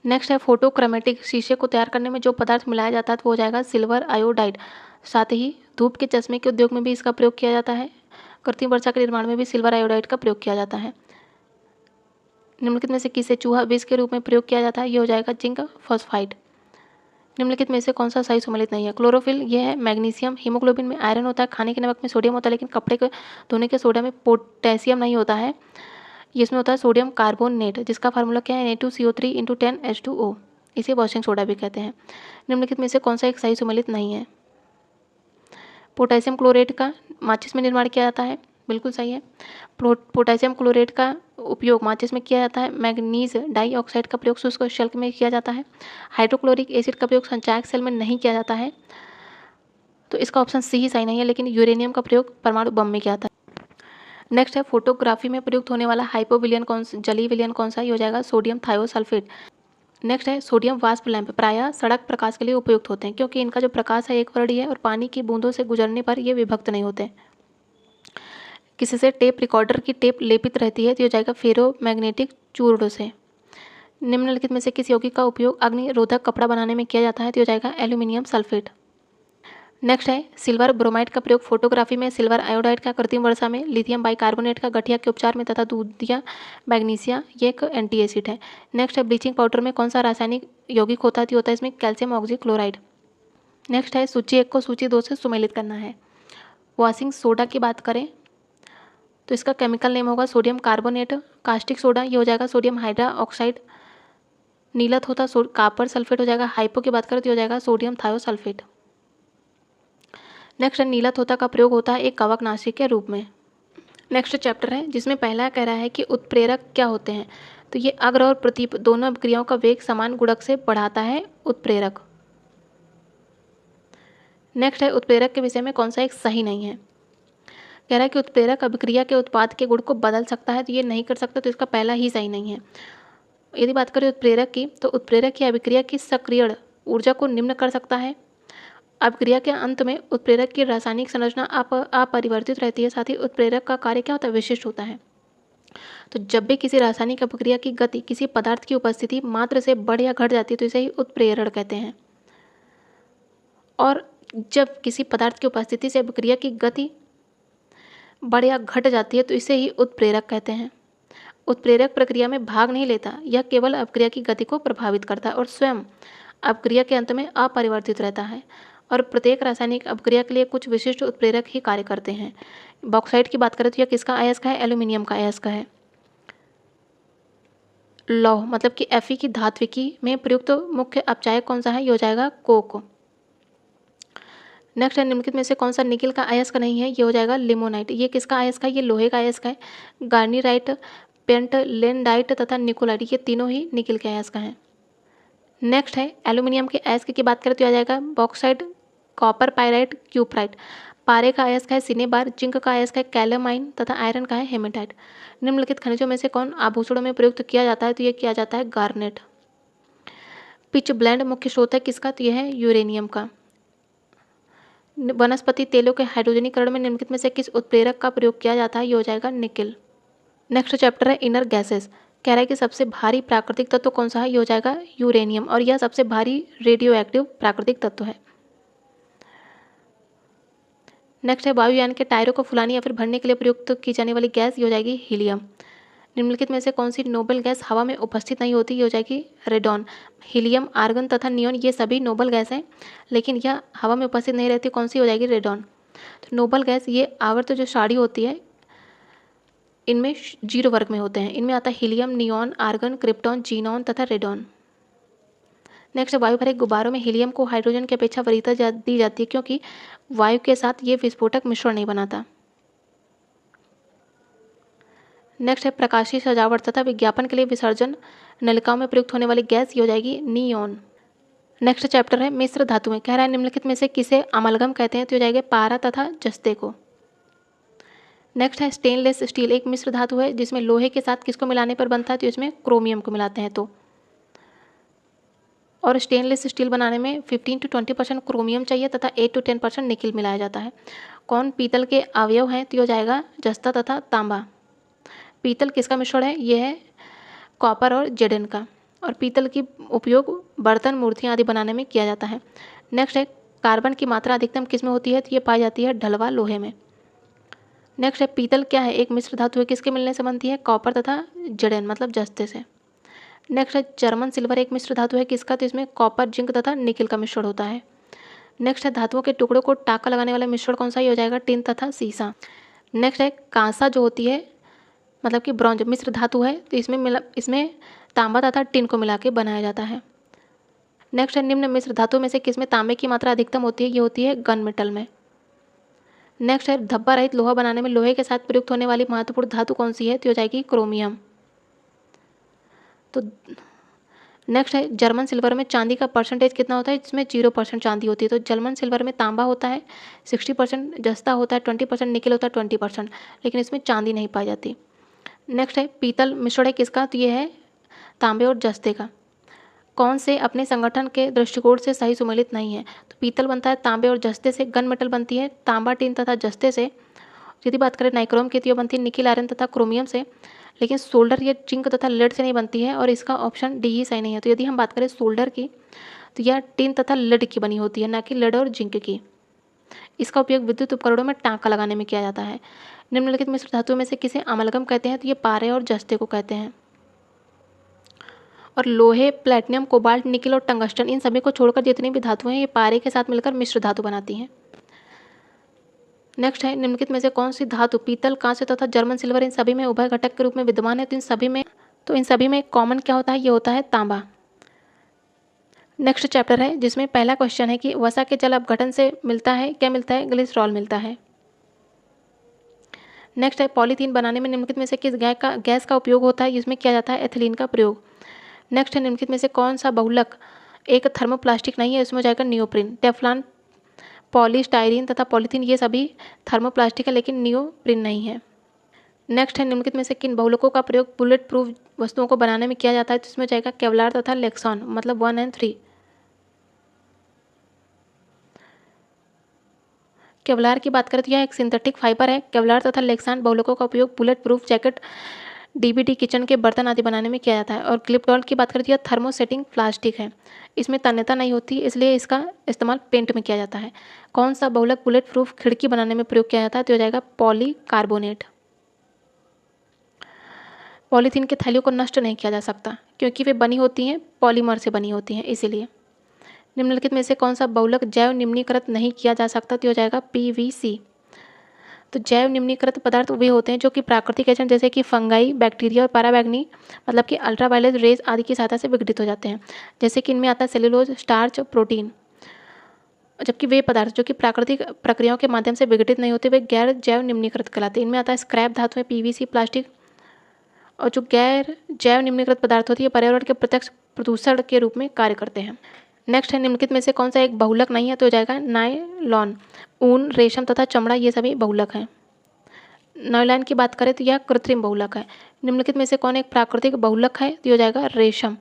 A: नेक्स्ट है, फोटोक्रोमेटिक शीशे को तैयार करने में जो पदार्थ मिलाया जाता है तो वो हो जाएगा सिल्वर आयोडाइड। साथ ही धूप के चश्मे के उद्योग में भी इसका प्रयोग किया जाता है। कृत्रिम वर्षा के निर्माण में भी सिल्वर आयोडाइड का प्रयोग किया जाता है। निम्नलिखित में से किसे चूहा विष के रूप में प्रयोग किया जाता है? ये हो जाएगा जिंक फॉस्फाइड। निम्नलिखित में से कौन सा सही सुमेलित नहीं है? क्लोरोफिल यह है मैग्नीशियम। हीमोग्लोबिन में आयरन होता है। खाने के नमक में सोडियम होता है। लेकिन कपड़े के धोने के सोडा में पोटेशियम नहीं होता है। इसमें होता है सोडियम कार्बोनेट, जिसका फार्मूला क्या है? Na2CO3 × 10H2O। इसे वॉशिंग सोडा भी कहते हैं। निम्नलिखित में से कौन सा एक सही सुमेलित नहीं है? पोटेशियम क्लोरेट का माचिस में निर्माण किया जाता है, बिल्कुल सही है। पोटेशियम क्लोरेट का उपयोग माचिस में किया जाता है। मैग्नीज डाइऑक्साइड का प्रयोग शुष्क शल्क में किया जाता है। हाइड्रोक्लोरिक एसिड का प्रयोग संचायक सेल में नहीं किया जाता है। तो इसका ऑप्शन सी ही सही नहीं है। लेकिन यूरेनियम का प्रयोग परमाणु बम में किया जाता है। नेक्स्ट है, फोटोग्राफी में प्रयुक्त होने वाला हाइपोविलियन जलीय विलयन कौन सा? ये हो जाएगा सोडियम थायोसल्फेट। नेक्स्ट है, सोडियम वाष्प लैंप प्रायः सड़क प्रकाश के लिए उपयुक्त होते हैं क्योंकि इनका जो प्रकाश है एक वर्णीय है और पानी की बूंदों से गुजरने पर ये विभक्त नहीं होते। किसी से टेप रिकॉर्डर की टेप लेपित रहती है तो ये हो जाएगा फेरोमैग्नेटिक चूर्ण से। निम्नलिखित में से किस यौगिक का उपयोग अग्निरोधक कपड़ा बनाने में किया जाता है? तो हो जाएगा एल्यूमिनियम सल्फेट। नेक्स्ट है, सिल्वर ब्रोमाइड का प्रयोग फोटोग्राफी में, सिल्वर आयोडाइड का कृत्रिम वर्षा में, लिथियम बाइकार्बोनेट का गठिया के उपचार में तथा दूधिया मैग्नीशिया ये एक एंटी एसिड है। नेक्स्ट है, ब्लीचिंग पाउडर में कौन सा रासायनिक यौगिक होता है? तो होता है इसमें कैल्शियम ऑक्सीक्लोराइड। नेक्स्ट है, सूची 1 को सूची 2 से सुमेलित करना है। वॉशिंग सोडा की बात करें तो इसका केमिकल नेम होगा सोडियम कार्बोनेट। कास्टिक सोडा ये हो जाएगा सोडियम हाइड्रा ऑक्साइड। नीलत होता कॉपर सल्फेट हो जाएगा। हाइपो की बात करें तो हो जाएगा सोडियम थायोसल्फेट। नेक्स्ट है, नीलत होता का प्रयोग होता है एक कवकनाशी के रूप में। नेक्स्ट चैप्टर है जिसमें पहला कह रहा है कि उत्प्रेरक क्या होते हैं? तो ये अग्र और प्रतीप दोनों क्रियाओं का वेग समान गुणक से बढ़ाता है उत्प्रेरक। नेक्स्ट है, उत्प्रेरक के विषय में कौन सा एक सही नहीं है? कह रहा है कि उत्प्रेरक अभिक्रिया के उत्पाद के गुण को बदल सकता है, तो ये नहीं कर सकता, तो इसका पहला ही सही नहीं है। यदि बात करें उत्प्रेरक की, तो उत्प्रेरक की अभिक्रिया की सक्रियण ऊर्जा को निम्न कर सकता है। अभिक्रिया के अंत में उत्प्रेरक की रासायनिक संरचना अपरिवर्तित रहती है। साथ ही उत्प्रेरक का कार्य क्या होता है, विशिष्ट होता है। तो जब भी किसी रासायनिक अभिक्रिया की गति किसी पदार्थ की उपस्थिति मात्र से बढ़ या घट जाती है, तो इसे ही उत्प्रेरण कहते हैं। और जब किसी पदार्थ की उपस्थिति से अभिक्रिया की गति बढ़ या घट जाती है, तो इसे ही उत्प्रेरक कहते हैं। उत्प्रेरक प्रक्रिया में भाग नहीं लेता, यह केवल अभिक्रिया की गति को प्रभावित करता है और स्वयं अभिक्रिया के अंत में अपरिवर्तित रहता है। और प्रत्येक रासायनिक अभिक्रिया के लिए कुछ विशिष्ट उत्प्रेरक ही कार्य करते हैं। बॉक्साइट की बात करें तो यह किसका अयस्क है, एल्यूमिनियम का अयस्क है। लौह मतलब कि Fe की धात्विकी में प्रयुक्त मुख्य अपचायक कौन सा है, ये हो जाएगा कोक। नेक्स्ट है, निम्नलिखित में से कौन सा निकिल का अयस्क नहीं है, ये हो जाएगा लिमोनाइट। ये किसका अयस्क है, ये लोहे का अयस्क है। गार्नीराइट, पेंटलेंडाइट तथा निकोलाइट, ये तीनों ही निकिल के अयस्क हैं। नेक्स्ट है, एल्यूमिनियम के अयस्क की बात करें तो आ जाएगा बॉक्साइट, कॉपर पायराइट, क्यूपराइट। पारे का अयस्क है सिनेबार, जिंक का अयस्क है कैलामाइन तथा आयरन का है हेमेटाइट। निम्नलिखित खनिजों में से कौन आभूषणों में प्रयुक्त किया जाता है, तो ये किया जाता है गार्नेट। पिच ब्लेंड मुख्य स्रोत है किसका, तो यह है यूरेनियम का। वनस्पति तेलों के हाइड्रोजनीकरण में निम्नलिखित में से किस उत्प्रेरक का प्रयोग किया जाता है, ये हो जाएगा निकिल। नेक्स्ट चैप्टर है इनर गैसेस। कह रहा है कि सबसे भारी प्राकृतिक तत्व कौन सा है, ये हो जाएगा यूरेनियम, और यह सबसे भारी रेडियो एक्टिव प्राकृतिक तत्व है। नेक्स्ट है, वायुयान के टायरों को फुलाने या फिर भरने के लिए प्रयुक्त की जाने वाली गैस, ये हो जाएगी हीलियम। निम्नलिखित में से कौन सी नोबल गैस हवा में उपस्थित नहीं होती, ये हो जाएगी रेडॉन। हीलियम, आर्गन तथा नियोन ये सभी नोबल गैस हैं, लेकिन यह हवा में उपस्थित नहीं रहती, कौन सी हो जाएगी, रेडॉन। तो नोबल गैस ये आवर्त जो साड़ी होती है इनमें 0 वर्ग में होते हैं। इनमें आता है helium, neon, argon, krypton, xenon तथा रेडॉन। नेक्स्ट, वायु भरे गुब्बारों में हीलियम को हाइड्रोजन की अपेक्षा वरीयता दी जाती है, क्योंकि वायु के साथ ये विस्फोटक मिश्रण नहीं बनाता। नेक्स्ट है, प्रकाशीय सजावट तथा विज्ञापन के लिए विसर्जन नलिकाओं में प्रयुक्त होने वाली गैस, ये हो जाएगी नियोन। नेक्स्ट चैप्टर है मिश्र धातुएं। कह रहा है निम्नलिखित में से किसे अमलगम कहते हैं, तो हो जाएगा पारा तथा जस्ते को। नेक्स्ट है, स्टेनलेस स्टील एक मिश्र धातु है जिसमें लोहे के साथ किसको मिलाने पर बनता है, तो इसमें क्रोमियम को मिलाते हैं। तो और स्टेनलेस स्टील बनाने में 15 to 20% क्रोमियम चाहिए तथा 8 to 10% निकिल मिलाया जाता है। कौन पीतल के अवयव हैं, तो हो जाएगा जस्ता तथा तांबा। पीतल किसका मिश्रण है, ये है कॉपर और जेडेन का। और पीतल की उपयोग बर्तन, मूर्तियाँ आदि बनाने में किया जाता है। नेक्स्ट है, कार्बन की मात्रा अधिकतम किस में होती है, तो ये पाई जाती है ढलवा लोहे में। नेक्स्ट है, पीतल क्या है, एक मिश्र धातु है, किसके मिलने से बनती है, कॉपर तथा जेडेन मतलब जस्ते से। नेक्स्ट है, जर्मन सिल्वर एक मिश्र धातु है किसका, तो इसमें कॉपर, जिंक तथा निकिल का मिश्रण होता है। नेक्स्ट है, धातुओं के टुकड़ों को टाका लगाने वाला मिश्रण कौन सा, ही हो जाएगा टिन तथा सीसा। नेक्स्ट है, कांसा जो होती है मतलब कि ब्रॉन्ज मिश्र धातु है, तो इसमें तांबा तथा टिन को मिला के बनाया जाता है। नेक्स्ट है, निम्न मिश्र धातु में से किसमें तांबे की मात्रा अधिकतम होती है, ये होती है गन मेटल में। नेक्स्ट है, धब्बा रहित लोहा बनाने में लोहे के साथ प्रयुक्त होने वाली महत्वपूर्ण धातु कौन सी है, तो हो जाएगी क्रोमियम। तो नेक्स्ट है, जर्मन सिल्वर में चांदी का परसेंटेज कितना होता है, इसमें 0% चांदी होती है। तो जर्मन सिल्वर में तांबा होता है 60%, जस्ता होता है 20%, निकिल होता है 20%, लेकिन इसमें चांदी नहीं पाई जाती। नेक्स्ट है, पीतल मिश्रण है किसका, तो ये है तांबे और जस्ते का। कौन से अपने संगठन के दृष्टिकोण से सही सुमेलित नहीं है, तो पीतल बनता है तांबे और जस्ते से, गन मेटल बनती है तांबा, टिन तथा जस्ते से। यदि बात करें नाइक्रोम की, तो यह बनती है निकिल, आयरन तथा क्रोमियम से। लेकिन सोल्डर ये जिंक तथा लेड से नहीं बनती है, और इसका ऑप्शन डी ही सही नहीं है। तो यदि हम बात करें सोल्डर की, तो यह टिन तथा लेड की बनी होती है, ना कि लेड और जिंक की। इसका उपयोग विद्युत उपकरणों में टाँका लगाने में किया जाता है। निम्नलिखित मिश्र धातुओं में से किसे अमलगम कहते हैं, तो ये पारे और जस्ते को कहते हैं। और लोहे, प्लेटिनम, कोबाल्ट, निकिल और टंगस्टन इन सभी को छोड़कर जितनी भी धातुएं हैं, ये पारे के साथ मिलकर मिश्र धातु बनाती हैं। नेक्स्ट है, निम्नलिखित में से कौन सी धातु पीतल, कांस्य तथा जर्मन सिल्वर इन सभी में उभय घटक के रूप में विद्यमान है, तो इन सभी में कॉमन क्या होता है, ये होता है तांबा। नेक्स्ट चैप्टर है जिसमें पहला क्वेश्चन है कि वसा के जल अपघटन से मिलता है, क्या मिलता है, ग्लिसरॉल मिलता है। नेक्स्ट है, पॉलीथीन बनाने में निम्नलिखित में से किस गैस का उपयोग होता है, जिसमें किया जाता है एथिलीन का प्रयोग। नेक्स्ट है, निम्नलिखित में से कौन सा बहुलक एक थर्मोप्लास्टिक नहीं है, इसमें हो जाएगा नियोप्रीन। टेफ्लॉन पॉलीस्टाइरीन तथा पॉलीथीन ये सभी थर्मोप्लास्टिक है लेकिन नियोप्रीन नहीं है। नेक्स्ट है निम्नलिखित में से किन बहुलकों का प्रयोग बुलेट प्रूफ वस्तुओं को बनाने में किया जाता है, तो इसमें जाएगा केवलार तथा लेक्सॉन, मतलब 1 और 3। केवलार की बात करें तो यह एक सिंथेटिक फाइबर है। केवलार तथा लेक्सान बहुलकों का उपयोग bullet proof jacket, DVD, kitchen के बर्तन आदि बनाने में किया जाता है। और ग्लिपटॉल की बात करें तो यह थर्मोसेटिंग प्लास्टिक है, इसमें तन्यता नहीं होती इसलिए इसका इस्तेमाल पेंट में किया जाता है। कौन सा बहुलक बुलेट प्रूफ खिड़की बनाने में प्रयोग किया जाता है, तो हो जाएगा पॉलीकार्बोनेट। पॉलीथीन के थैलियों को नष्ट नहीं किया जा सकता क्योंकि वे बनी होती हैं पॉलीमर से बनी होती हैं, इसीलिए। निम्नलिखित में से कौन सा बहुलक जैव निम्नीकृत नहीं किया जा सकता, तो हो जाएगा पीवीसी। तो जैव निम्नीकृत पदार्थ वे होते हैं जो कि प्राकृतिक एजेंट जैसे कि फंगाई, बैक्टीरिया और पैराबैग्नी मतलब कि अल्ट्रावायलेट रेज आदि की सहायता से विघटित हो जाते हैं। जैसे कि इनमें आता है सेलुलोज, स्टार्च, प्रोटीन। जबकि वे पदार्थ जो कि प्राकृतिक प्रक्रियाओं के माध्यम से विघटित नहीं होते वे गैर जैव निम्नीकृत कहलाते हैं। इनमें आता है स्क्रैप धातुएं, पीवीसी, प्लास्टिक। और जो गैर जैव निम्नीकृत पदार्थ होती है पर्यावरण के प्रत्यक्ष प्रदूषण के रूप में कार्य करते हैं। नेक्स्ट है निम्नलिखित में से कौन सा एक बहुलक नहीं है, तो हो जाएगा नायलॉन। ऊन, रेशम तथा चमड़ा ये सभी बहुलक हैं। नायलॉन की बात करें तो यह कृत्रिम बहुलक है। निम्नलिखित में से कौन एक प्राकृतिक बहुलक है, तो हो जाएगा रेशम।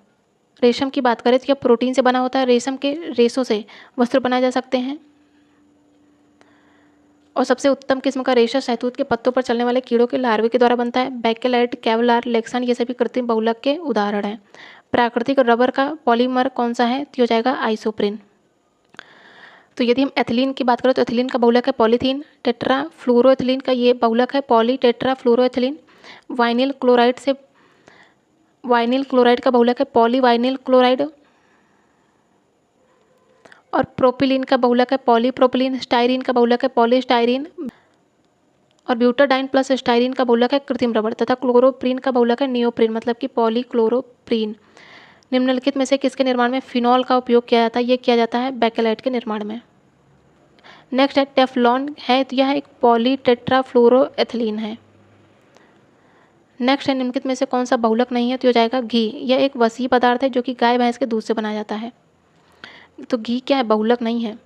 A: रेशम की बात करें तो यह प्रोटीन से बना होता है। रेशम के रेशों से वस्त्र बनाए जा सकते हैं। और सबसे उत्तम किस्म का रेशा शहतूत के पत्तों पर चलने वाले कीड़ों के लार्वे के द्वारा बनता है। बैकेलाइट, केवलार, लेक्सान ये सभी कृत्रिम बहुलक के उदाहरण हैं। प्राकृतिक रबर का पॉलीमर कौन सा है, तो हो जाएगा आइसोप्रीन। तो यदि हम एथिलीन की बात करें तो एथिलीन का बहुलक है पॉलीथीन। टेट्राफ्लोरोएथिलीन का ये बहुलक है पॉली टेट्राफ्लोरोएथिलीन। वाइनिल क्लोराइड का बहुलक है पॉली वाइनिल क्लोराइड। और प्रोपिलीन का बहुलक है पॉलीप्रोपिलीन। स्टाइरीन का बहुलक है पॉलीस्टाइरीन। और ब्यूटाडाइन प्लस स्टाइरीन का बहुलक है कृत्रिम रबर। तथा क्लोरोप्रीन का बहुलक है नियोप्रीन मतलब कि पॉलीक्लोरोप्रीन। निम्नलिखित में से किसके निर्माण में फिनॉल का उपयोग किया जाता है, ये किया जाता है बैकेलाइट के निर्माण में। नेक्स्ट है टेफ्लॉन है, तो यह एक पॉली टेट्राफ्लोरोएथिलीन है। नेक्स्ट है निम्नलिखित में से कौन सा बहुलक नहीं है, तो हो जाएगा घी। यह एक वसीय पदार्थ है जो कि गाय भैंस के दूध से बनाया जाता है। तो घी क्या है, बहुलक नहीं है।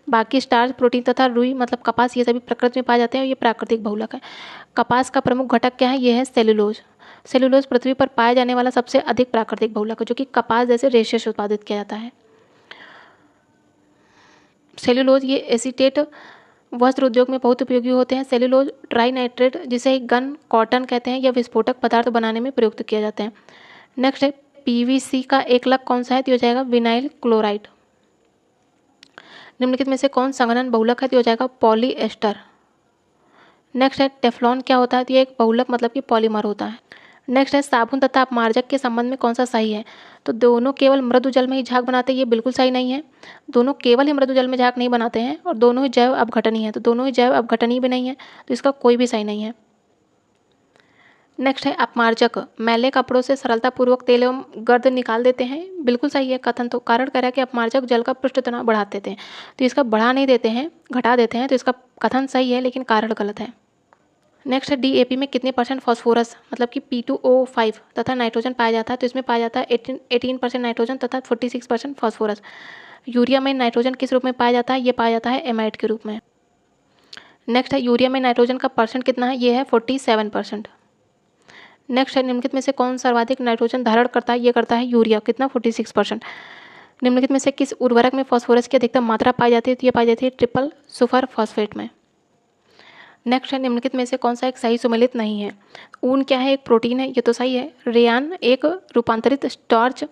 A: बाकी स्टार्च, प्रोटीन तथा रुई मतलब कपास ये सभी प्रकृति में पाए जाते हैं और ये प्राकृतिक बहुलक है। कपास का प्रमुख घटक क्या है, ये है सेलुलोज। सेलुलोज पृथ्वी पर पाया जाने वाला सबसे अधिक प्राकृतिक बहुलक है जो कि कपास जैसे रेशे से उत्पादित किया जाता है। सेलुलोज ये एसीटेट वस्त्र उद्योग में बहुत उपयोगी होते हैं। सेलुलोज ट्राइनाइट्रेट जिसे गन कॉटन कहते हैं, यह विस्फोटक पदार्थ बनाने में प्रयुक्त किया जाता है। नेक्स्ट है पीवीसी का एकलक कौन सा है, तो हो जाएगा विनाइल क्लोराइड। निम्नलिखित में से कौन संघनन बहुलक है, तो हो जाएगा पॉलीएस्टर। नेक्स्ट है टेफ्लॉन क्या होता है, तो ये एक बहुलक मतलब कि पॉलीमर होता है। नेक्स्ट है साबुन तथा अपमार्जक के संबंध में कौन सा सही है, तो दोनों केवल मृदु जल में ही झाग बनाते हैं, ये बिल्कुल सही नहीं है। दोनों केवल ही मृदु जल में झाग नहीं बनाते हैं और दोनों ही जैव अपघटनीय है, तो दोनों ही जैव अपघटनीय भी नहीं है, तो इसका कोई भी सही नहीं है। नेक्स्ट है अपमार्जक मैले कपड़ों से सरलतापूर्वक तेल एवं गर्द निकाल देते हैं, बिल्कुल सही है कथन। तो कारण कह रहा है कि अपमार्जक जल का पृष्ठ तनाव बढ़ा देते हैं, तो इसका बढ़ा नहीं देते हैं, घटा देते हैं, तो इसका कथन सही है लेकिन कारण गलत है। नेक्स्ट है डीएपी में कितने % फॉस्फोरस मतलब कि P2O5 तथा नाइट्रोजन पाया जाता है, तो इसमें पाया जाता है 18% नाइट्रोजन तथा 46% फॉस्फोरस। यूरिया में नाइट्रोजन किस रूप में पाया जाता है, ये पाया जाता है एमाइड के रूप में। नेक्स्ट है यूरिया में नाइट्रोजन का परसेंट कितना है, ये है 47%। नेक्स्ट है निम्नलिखित में से कौन सर्वाधिक नाइट्रोजन धारण करता है, ये करता है यूरिया, कितना 46%। निम्नलिखित में से किस उर्वरक में फॉस्फोरस की अधिकतम मात्रा पाई जाती है, तो ये पाई जाती है ट्रिपल सुपर फॉस्फेट में। नेक्स्ट है निम्नलिखित में से कौन सा एक सही सुमेलित नहीं है। ऊन क्या है, एक प्रोटीन है, ये तो सही है। रेयान एक रूपांतरित स्टार्च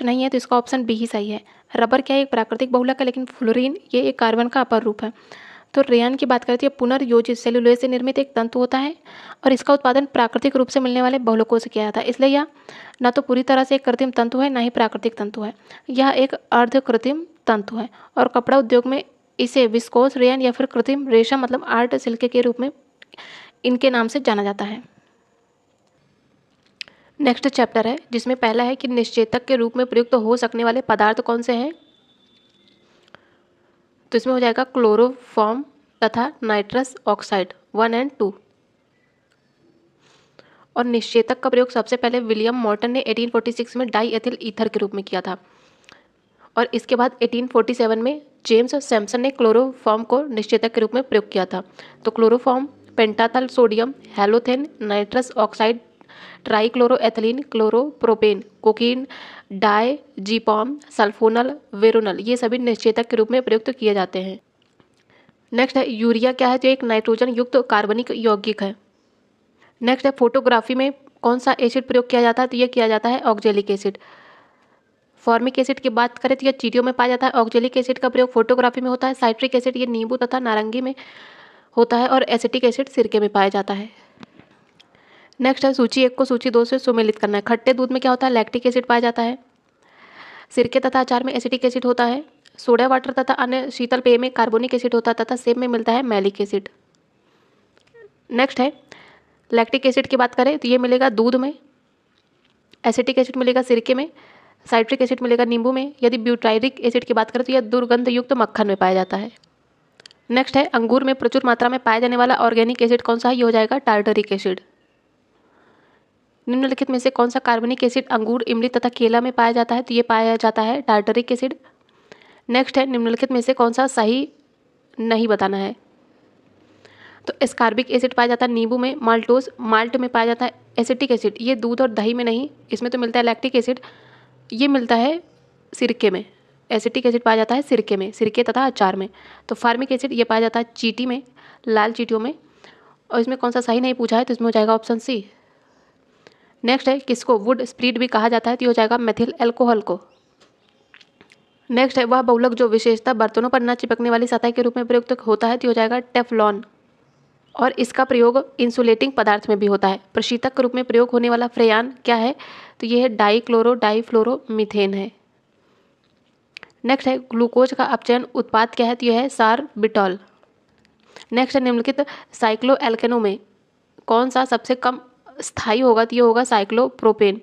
A: नहीं है, तो इसका ऑप्शन बी ही सही है। रबर क्या है, एक प्राकृतिक बहुलक है, लेकिन फ्लोरीन ये एक कार्बन का अपर रूप है। तो रेयान की बात करते हैं पुनर्योजित सेलुलोज से निर्मित एक तंतु होता है और इसका उत्पादन प्राकृतिक रूप से मिलने वाले बहुलकों से किया जाता है, इसलिए यह न तो पूरी तरह से एक कृत्रिम तंतु है, ना ही प्राकृतिक तंतु है, यह एक अर्ध कृत्रिम तंतु है। और कपड़ा उद्योग में इसे विस्कोस रेयन या फिर कृत्रिम रेशम मतलब आर्ट सिल्क के रूप में इनके नाम से जाना जाता है। नेक्स्ट चैप्टर है जिसमें पहला है कि निश्चेतक के रूप में प्रयुक्त हो सकने वाले पदार्थ कौन से हैं, तो इसमें हो जाएगा क्लोरोफॉर्म तथा नाइट्रस ऑक्साइड 1 और 2। और निश्चेतक का प्रयोग सबसे पहले विलियम मॉर्टन ने 1846 में डाई एथिल ईथर के रूप में किया था और इसके बाद 1847 में जेम्स सैमसन ने क्लोरोफॉर्म को निश्चेतक के रूप में प्रयोग किया था? तो chloroform pentothal sodium, halothane, nitrous oxide, trichloroethylene, chloropropane, cocaine, diazepam, sulphonal, veronal, ये सभी निश्चेतक के रूप में प्रयुक्त किए जाते हैं। नेक्स्ट है यूरिया क्या है? जो एक नाइट्रोजन युक्त कार्बनिक यौगिक है। नेक्स्ट है फोटोग्राफी में कौन सा एसिड प्रयोग किया जाता है? तो यह किया जाता है ऑक्जेलिक एसिड। फॉर्मिक एसिड की बात करें तो यह चीटियों में पाया जाता है। ऑक्जेलिक एसिड का प्रयोग फोटोग्राफी में होता है। साइट्रिक एसिड ये नींबू तथा नारंगी में होता है और एसिटिक एसिड सिरके में पाया जाता है। नेक्स्ट है सूची 1 को सूची 2 से सुमेलित करना है। खट्टे दूध में क्या होता है? लैक्टिक एसिड पाया जाता है। सिरके तथा अचार में एसिटिक एसिड होता है। सोडा वाटर तथा अन्य शीतल पेय में कार्बोनिक एसिड होता है तथा सेब में मिलता है मैलिक एसिड। नेक्स्ट है लैक्टिक एसिड की बात करें तो ये मिलेगा दूध में, एसिटिक एसिड मिलेगा सिरके में, साइट्रिक एसिड मिलेगा नींबू में। यदि ब्यूटाइरिक एसिड की बात करें तो यह दुर्गंध युक्त मक्खन में पाया जाता है। नेक्स्ट है अंगूर में प्रचुर मात्रा में पाया जाने वाला ऑर्गेनिक एसिड कौन सा है? ये हो जाएगा टार्टरिक एसिड। निम्नलिखित में से कौन सा कार्बनिक एसिड अंगूर, इमली तथा केला में पाया जाता है? तो ये पाया जाता है टार्टरिक एसिड। नेक्स्ट है निम्नलिखित में से कौन सा सही नहीं बताना है? तो एस्कार्बिक एसिड पाया जाता है नींबू में, माल्टोस माल्ट में पाया जाता है। एसिटिक एसिड ये दूध और दही में नहीं, इसमें तो मिलता है लैक्टिक एसिड, ये मिलता है सिरके में। एसिटिक एसिड पाया जाता है सिरके में, सिरके तथा अचार में। तो फार्मिक एसिड ये पाया जाता है चींटी में, लाल चींटियों में। और इसमें कौन सा सही नहीं पूछा है तो इसमें हो जाएगा ऑप्शन सी। नेक्स्ट है किसको वुड स्प्रिट भी कहा जाता है? तो ये हो जाएगा मेथिल एल्कोहल को। नेक्स्ट है वह बहुलक जो विशेषता बर्तनों पर न चिपकने वाली सतह के रूप में प्रयुक्त होता है, तो हो जाएगा टेफलॉन। और इसका प्रयोग इंसुलेटिंग पदार्थ में भी होता है। प्रशीतक के रूप में प्रयोग होने वाला फ्रेयान क्या है? तो ये है डाइक्लोरो डाइफ्लोरो मीथेन है। नेक्स्ट है ग्लूकोज का अपचयन उत्पाद क्या है? तो यह है सारबिटॉल। नेक्स्ट है निम्नलिखित साइक्लोएल्केनों में कौन सा सबसे कम स्थायी होगा? तो ये होगा साइक्लोप्रोपेन।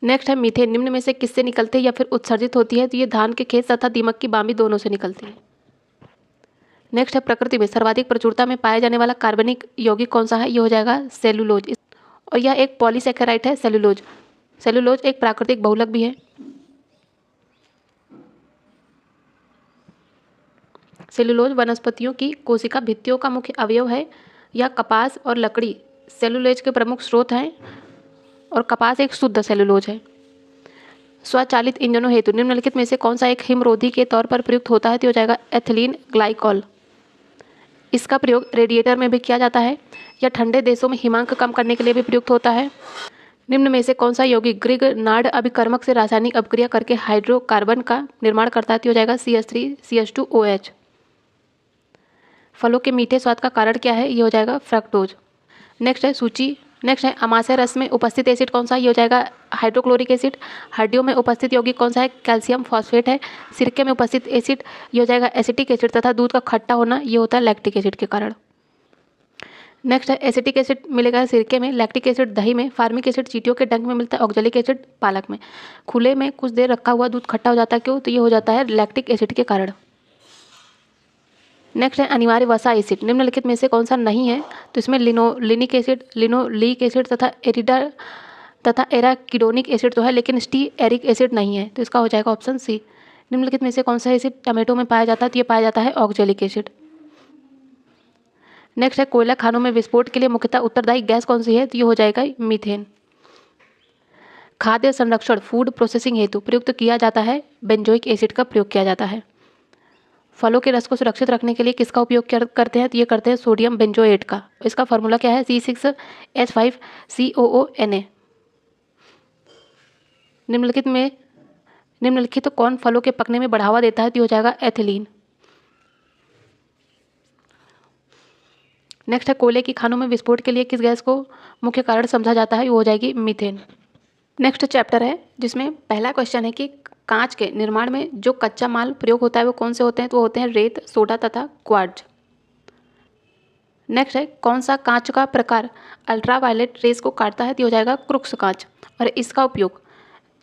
A: नेक्स्ट है मीथेन निम्न में से किससे निकलते हैं या फिर उत्सर्जित होती है? तो ये धान के खेत तथा दीमक की बामी दोनों से निकलती है। नेक्स्ट है प्रकृति में सर्वाधिक प्रचुरता में पाया जाने वाला कार्बनिक यौगिक कौन सा है? ये हो जाएगा सेलुलोज। और यह एक पॉलीसेकेराइड है सेलुलोज। सेलुलोज एक प्राकृतिक बहुलक भी है। सेलुलोज वनस्पतियों की कोशिका भित्तियों का मुख्य अवयव है। यह कपास और लकड़ी सेलुलोज के प्रमुख स्रोत हैं और कपास एक शुद्ध सेलुलोज है। स्वचालित इंजनों हेतु निम्नलिखित में से कौन सा एक हिमरोधी के तौर पर प्रयुक्त होता है? तो हो जाएगा एथिलीन ग्लाइकॉल। इसका प्रयोग रेडिएटर में भी किया जाता है। यह ठंडे देशों में हिमांक कम करने के लिए भी प्रयुक्त होता है। निम्न में से कौन सा यौगिक ग्रिगनार्ड अभिकर्मक से रासायनिक अभिक्रिया करके हाइड्रोकार्बन का निर्माण करता है? तो हो जाएगा CH3CH2OH। फलों के मीठे स्वाद का कारण क्या है? ये हो जाएगा फ्रक्टोज। नेक्स्ट है अमाशय रस में उपस्थित एसिड कौन सा? ये हो जाएगा हाइड्रोक्लोरिक एसिड। हड्डियों में उपस्थित यौगिक कौन सा है? कैल्शियम फॉस्फेट है। सिरके में उपस्थित एसिड ये हो जाएगा एसिटिक एसिड तथा दूध का खट्टा होना ये होता है लैक्टिक एसिड के कारण। नेक्स्ट है एसिटिक एसिड मिलेगा सिरके में, लैक्टिक एसिड दही में, फार्मिक एसिड चींटियों के डंक में मिलता है, ऑक्जेलिक एसिड पालक में। खुले में कुछ देर रखा हुआ दूध खट्टा हो जाता है क्यों? तो ये हो जाता है लैक्टिक एसिड के कारण। नेक्स्ट है अनिवार्य वसा एसिड निम्नलिखित में से कौन सा नहीं है? तो इसमें लिनोलिनिक एसिड, लिनोलिक एसिड तथा एराकिडोनिक एसिड तो है, लेकिन स्टीएरिक एसिड नहीं है। तो इसका हो जाएगा ऑप्शन सी। निम्नलिखित में से कौन सा एसिड टमाटो में पाया जाता है? तो ये पाया जाता है ऑक्जेलिक एसिड। नेक्स्ट है कोयला खानों में विस्फोट के लिए मुख्यतः उत्तरदायी गैस कौन सी है? तो ये हो जाएगा मीथेन। खाद्य संरक्षण फूड प्रोसेसिंग हेतु प्रयुक्त किया जाता है बेंजोइक एसिड का प्रयोग किया जाता है। फलों के रस को सुरक्षित रखने के लिए किसका उपयोग करते हैं? तो ये करते हैं सोडियम बेंजोएट का। इसका फॉर्मूला क्या है? C6H5COONA। निम्नलिखित कौन फलों के पकने में बढ़ावा देता है? तो हो जाएगा एथिलीन। नेक्स्ट है कोयले की खानों में विस्फोट के लिए किस गैस को मुख्य कारण समझा जाता है? वो हो जाएगी मीथेन। नेक्स्ट चैप्टर है जिसमें पहला क्वेश्चन है कि कांच के निर्माण में जो कच्चा माल प्रयोग होता है वो कौन से होते हैं? तो वो होते हैं रेत, सोडा तथा क्वार्ट्ज। नेक्स्ट है कौन सा कांच का प्रकार अल्ट्रावायलेट रेस को काटता है? तो हो जाएगा क्रुक्स कांच और इसका उपयोग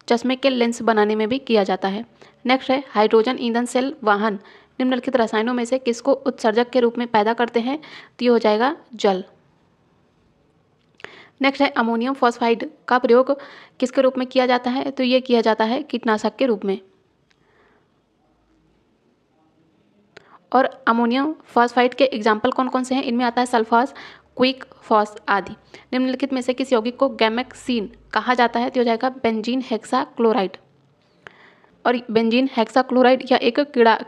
A: चश्मे के लेंस बनाने में भी किया जाता है। नेक्स्ट है हाइड्रोजन ईंधन सेल वाहन निम्नलिखित रसायनों में से किसको उत्सर्जक के रूप में पैदा करते हैं? तो ये हो जाएगा जल। नेक्स्ट है अमोनियम फॉस्फाइड का प्रयोग किसके रूप में किया जाता है? तो ये किया जाता है कीटनाशक के रूप में। और अमोनियम फॉस्फाइड के एग्जाम्पल कौन कौन से हैं? इनमें आता है सल्फास, क्विक, फॉस आदि। निम्नलिखित में से किस यौगिक को गैमेक्सीन कहा जाता है? तो हो जाएगा बेंजीन हेक्साक्लोराइड। और बेंजीन हेक्साक्लोराइड यह एक